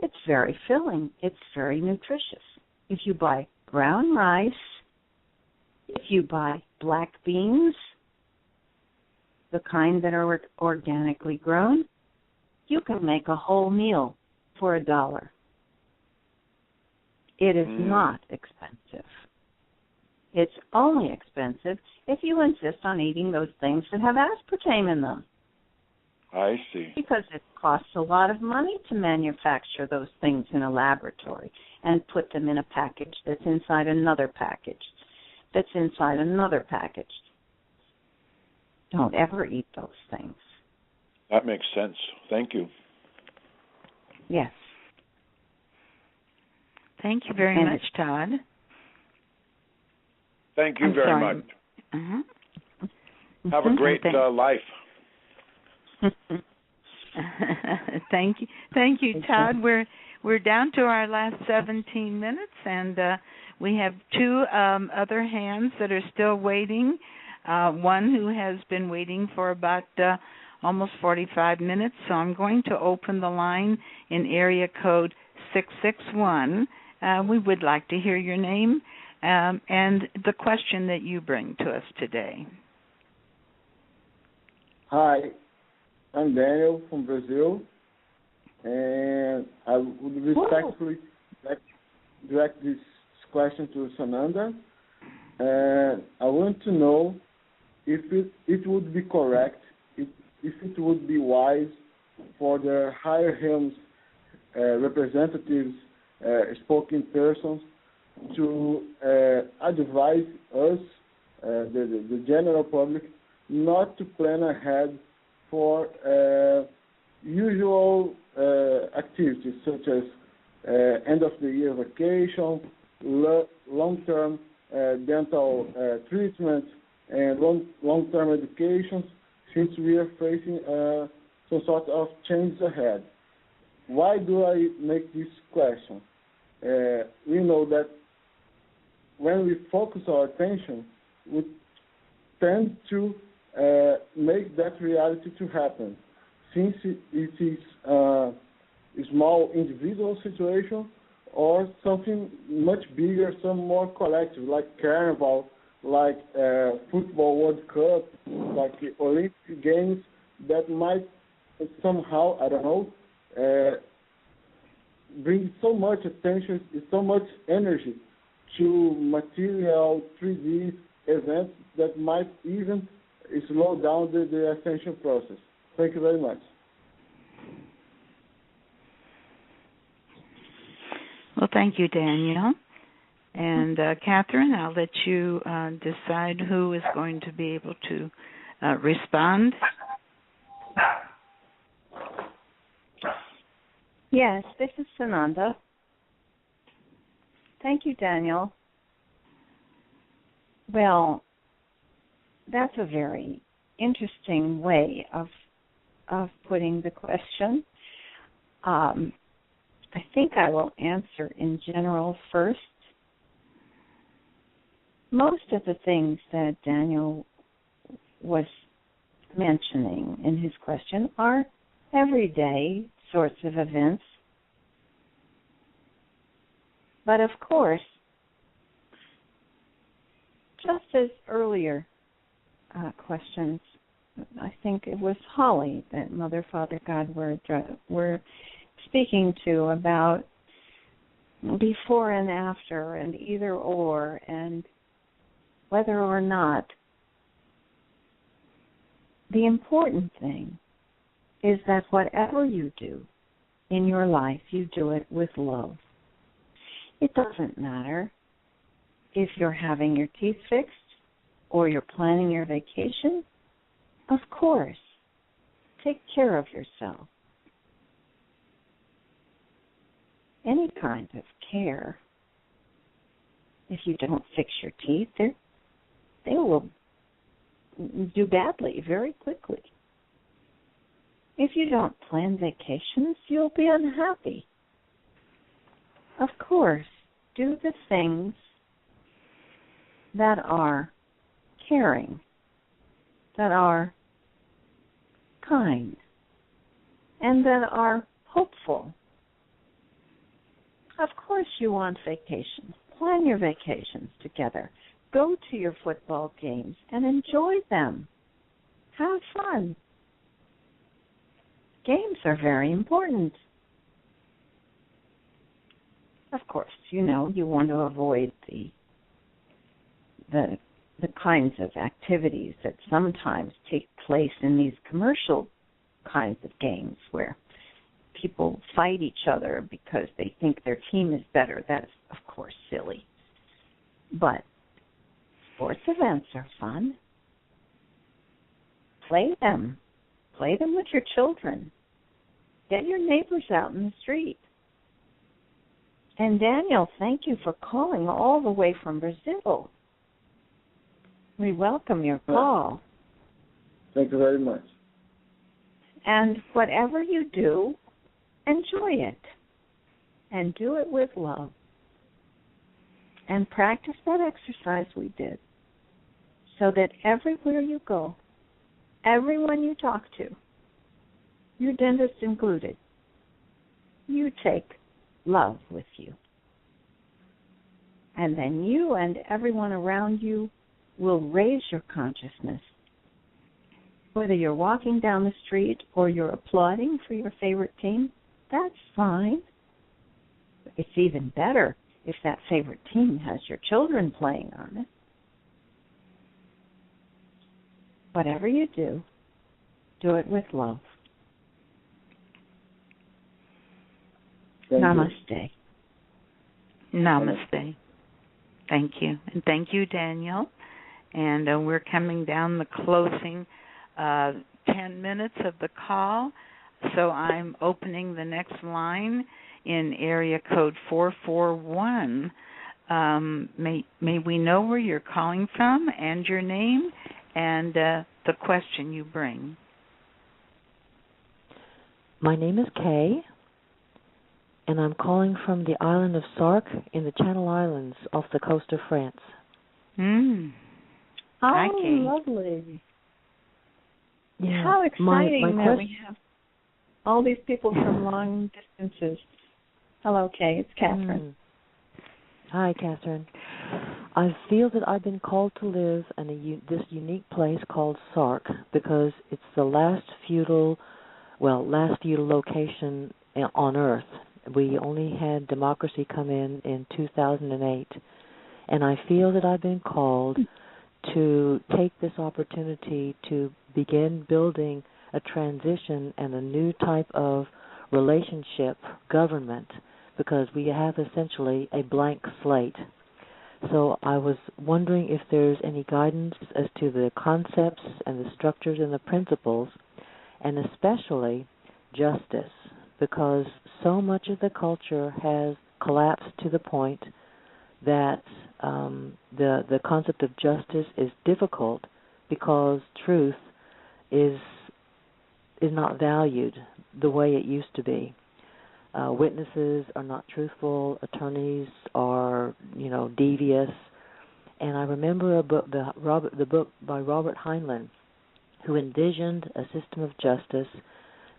It's very filling. It's very nutritious. If you buy brown rice, if you buy black beans, the kind that are organically grown, you can make a whole meal for $1. It is not expensive. It's only expensive if you insist on eating those things that have aspartame in them. I see. Because it costs a lot of money to manufacture those things in a laboratory and put them in a package that's inside another package, that's inside another package. Don't ever eat those things. That makes sense. Thank you. Yes. Thank you very much, Todd. Thank you very much. Have a great life. Thank you, Todd. We're down to our last 17 minutes, and we have two other hands that are still waiting. One who has been waiting for about almost 45 minutes. So I'm going to open the line in area code 661. We would like to hear your name and the question that you bring to us today. Hi, I'm Daniel from Brazil, and I would respectfully direct this question to Sananda. And I want to know if it would be correct, if it would be wise for the higher realms representatives, spoken persons, to advise us, the general public, not to plan ahead for usual activities such as end of the year vacation, long-term dental treatment, and long-term education, since we are facing some sort of change ahead. Why do I make this question? We know that when we focus our attention, we tend to make that reality to happen. Since it is a small individual situation or something much bigger, some more collective, like Carnival, like Football World Cup, like Olympic Games, that might somehow, I don't know, bring so much attention, so much energy to material 3D events that might even slow down the ascension process. Thank you very much. Well, thank you, Daniel. And Kathryn, I'll let you decide who is going to be able to respond. Yes, this is Sananda. Thank you, Daniel. Well, that's a very interesting way of putting the question. I think I will answer in general first. Most of the things that Daniel was mentioning in his question are everyday sorts of events. But of course, just as earlier questions, I think it was Holly that Mother, Father, God were speaking to about before and after and either or and whether or not. The important thing is that whatever you do in your life, you do it with love. It doesn't matter if you're having your teeth fixed or you're planning your vacation. Of course, take care of yourself. Any kind of care. If you don't fix your teeth, they will do badly very quickly. If you don't plan vacations, you'll be unhappy. Of course, do the things that are caring, that are kind, and that are hopeful. Of course you want vacations. Plan your vacations together. Go to your football games and enjoy them. Have fun. Games are very important. Of course, you want to avoid the kinds of activities that sometimes take place in these commercial kinds of games where people fight each other because they think their team is better. That's, of course, silly. But sports events are fun. Play them. Play them with your children. Get your neighbors out in the street. And Daniel, thank you for calling all the way from Brazil. We welcome your call. Thank you very much. And whatever you do, enjoy it. And do it with love. And practice that exercise we did so that everywhere you go, everyone you talk to, your dentist included, you take love with you. And then you and everyone around you will raise your consciousness. Whether you're walking down the street or you're applauding for your favorite team, that's fine. It's even better if that favorite team has your children playing on it. Whatever you do it with love. Namaste. Namaste. Thank you. And thank you, Daniel. And we're coming down the closing 10 minutes of the call. So I'm opening the next line in area code 441. May we know where you're calling from and your name and the question you bring. My name is Kay, and I'm calling from the island of Sark in the Channel Islands off the coast of France. Hi, Kay. Lovely. Yeah. How exciting that we have all these people from long distances. Hello, Kay. It's Kathryn. Hi, Kathryn. I feel that I've been called to live in this unique place called Sark because it's the last feudal location on Earth. We only had democracy come in 2008, and I feel that I've been called to take this opportunity to begin building a transition and a new type of relationship government because we have essentially a blank slate. So I was wondering if there's any guidance as to the concepts and the structures and the principles, and especially justice, because so much of the culture has collapsed to the point that the concept of justice is difficult because truth is not valued the way it used to be. Witnesses are not truthful. Attorneys are, devious. And I remember the book by Robert Heinlein, who envisioned a system of justice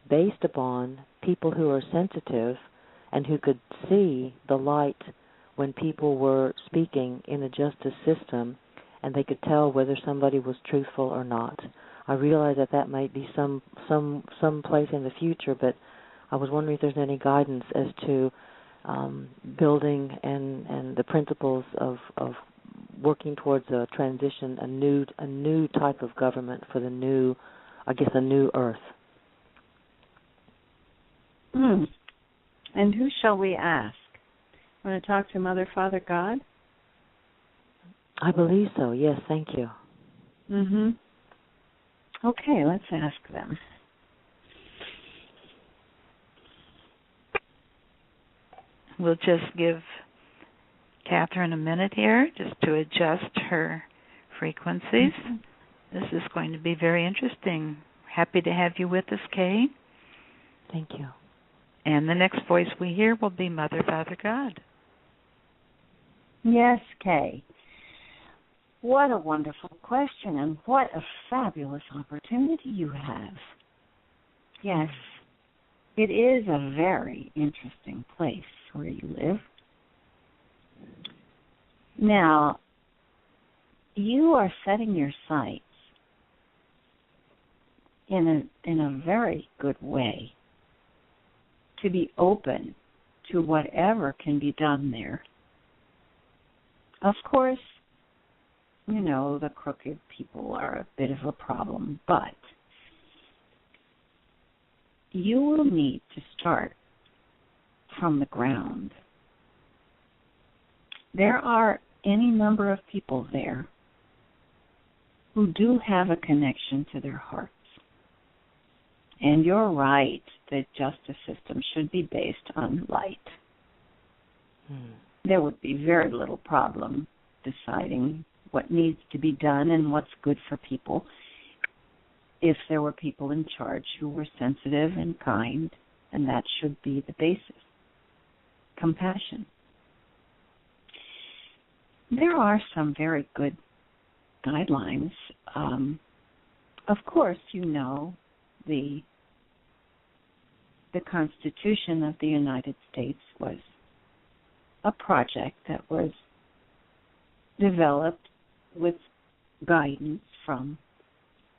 based upon people who are sensitive and who could see the light when people were speaking in a justice system, and they could tell whether somebody was truthful or not. I realize that might be some place in the future, but I was wondering if there's any guidance as to building and the principles of working towards a transition, a new type of government for the new, I guess, a new Earth. And who shall we ask? Want to talk to Mother, Father, God? I believe so. Yes, thank you. Okay, let's ask them. We'll just give Kathryn a minute here just to adjust her frequencies. This is going to be very interesting. Happy to have you with us, Kay. Thank you. And the next voice we hear will be Mother, Father, God. Yes, Kay. What a wonderful question, and what a fabulous opportunity you have. Yes, it is a very interesting place where you live. Now, you are setting your sights in a very good way to be open to whatever can be done there. Of course, you know, the crooked people are a bit of a problem, but you will need to start from the ground. There are any number of people there who do have a connection to their hearts. And you're right, the justice system should be based on light. There would be very little problem deciding what needs to be done and what's good for people if there were people in charge who were sensitive and kind, and that should be the basis. Compassion. There are some very good guidelines. Of course, you know, the Constitution of the United States was a project that was developed with guidance from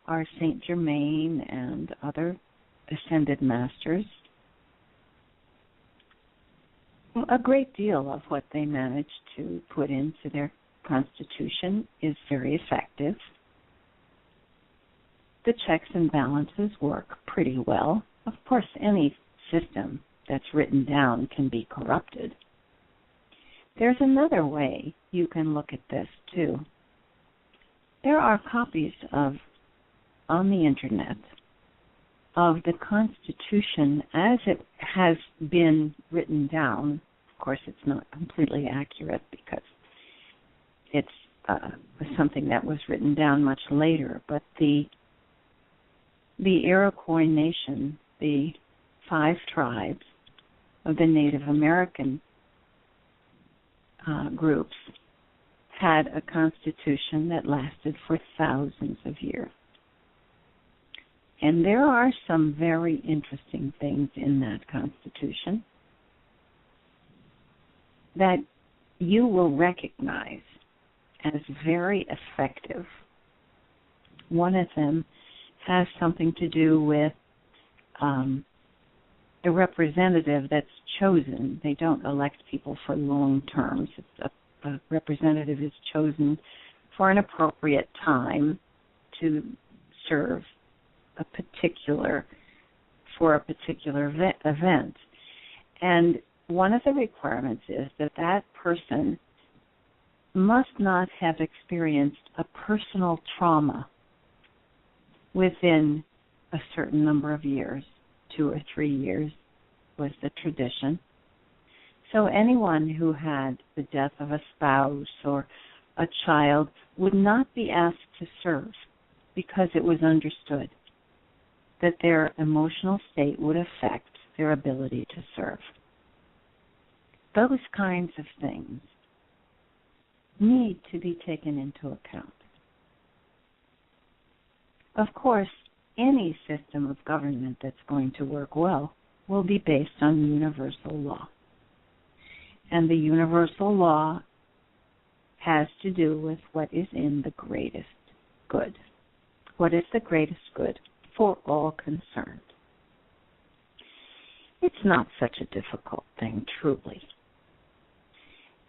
our Saint Germain and other ascended masters. A great deal of what they managed to put into their Constitution is very effective. The checks and balances work pretty well. Of course, any system that's written down can be corrupted. There's another way you can look at this, too. There are copies on the Internet of the Constitution as it has been written down. Of course, it's not completely accurate because it's something that was written down much later, but the Iroquois Nation, the 5 tribes of the Native American groups, had a constitution that lasted for thousands of years. And there are some very interesting things in that constitution that you will recognize as very effective. One of them has something to do with the representative that's chosen. They don't elect people for long terms. A representative is chosen for an appropriate time to serve for a particular event. And one of the requirements is that person must not have experienced a personal trauma within a certain number of years. 2 or 3 years was the tradition. So anyone who had the death of a spouse or a child would not be asked to serve because it was understood that their emotional state would affect their ability to serve. Those kinds of things need to be taken into account. Of course, any system of government that's going to work well will be based on universal law. And the universal law has to do with what is in the greatest good. What is the greatest good for all concerned? It's not such a difficult thing, truly.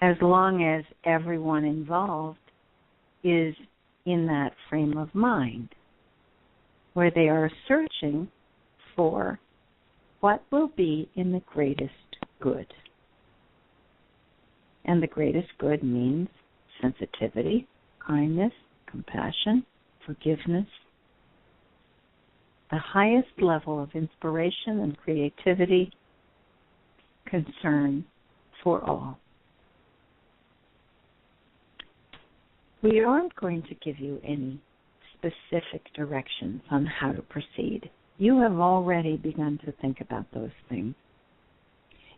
As long as everyone involved is in that frame of mind, where they are searching for what will be in the greatest good. And the greatest good means sensitivity, kindness, compassion, forgiveness, the highest level of inspiration and creativity, concern for all. We aren't going to give you any specific directions on how to proceed. You have already begun to think about those things.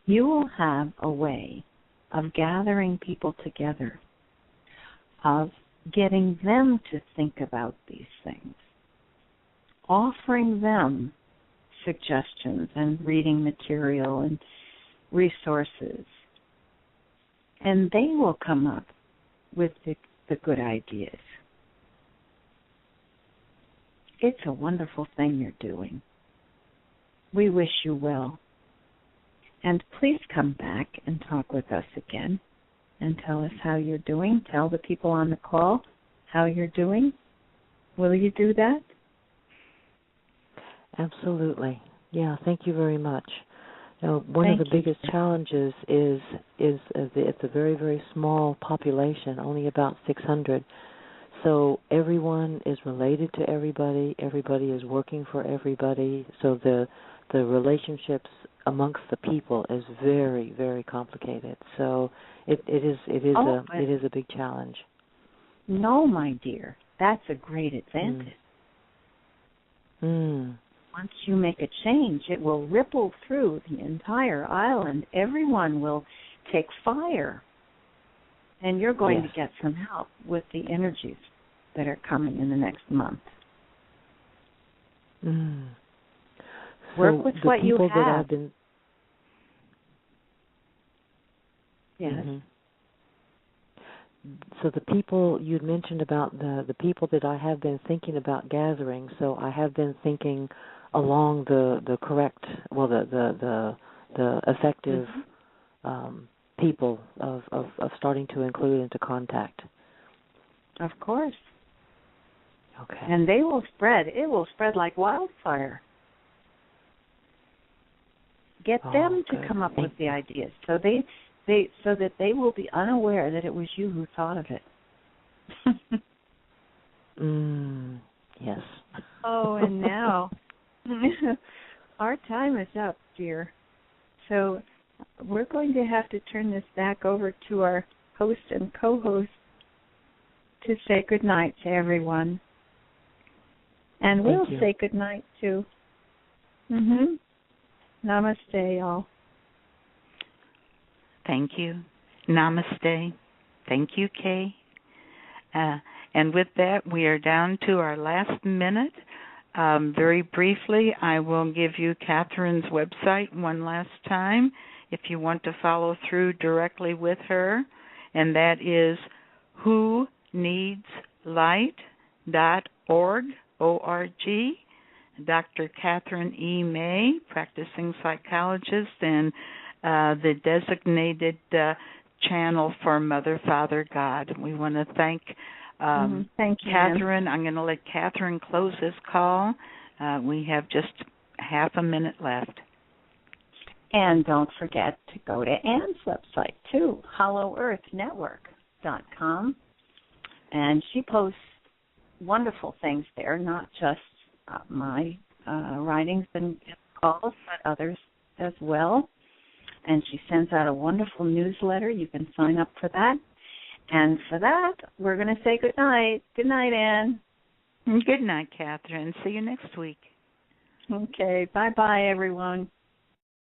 You will have a way of gathering people together, of getting them to think about these things, offering them suggestions and reading material and resources, and they will come up with the good ideas. It's a wonderful thing you're doing. We wish you well. And please come back and talk with us again and tell us how you're doing. Tell the people on the call how you're doing. Will you do that? Absolutely. Yeah, thank you very much. One of the biggest challenges is it's a very, very small population, only about 600. So everyone is related to everybody. Everybody is working for everybody. So the relationships amongst the people is very, very complicated. So it is a big challenge. No, my dear, that's a great advantage. Once you make a change, it will ripple through the entire island. Everyone will take fire. And you're going to get some help with the energies that are coming in the next month. Work with what you have. Yes. So the people you'd mentioned about the people that I have been thinking about gathering. So I have been thinking along the correct, the effective people of starting to include into contact. Of course. Okay. And they will spread. It will spread like wildfire. Get them to come up with the ideas so that they will be unaware that it was you who thought of it. Yes. Oh, and now our time is up, dear. So we're going to have to turn this back over to our host and co-host to say goodnight to everyone. And we'll say goodnight too. Namaste, y'all. Thank you. Namaste. Thank you, Kay. And with that, we are down to our last minute. Very briefly, I will give you Kathryn's website one last time if you want to follow through directly with her, and that is whoneedslight.org, O-R-G. Dr. Kathryn E. May, practicing psychologist and the designated channel for Mother, Father, God. We want to thank Kathryn. I'm going to let Kathryn close this call. We have just half a minute left. And don't forget to go to Anne's website, too, HollowEarthNetwork.com. And she posts wonderful things there, not just my writings and calls, but others as well. And she sends out a wonderful newsletter. You can sign up for that. And for that, we're going to say good night. Good night, Anne. Good night, Kathryn. See you next week. Okay. Bye-bye, everyone.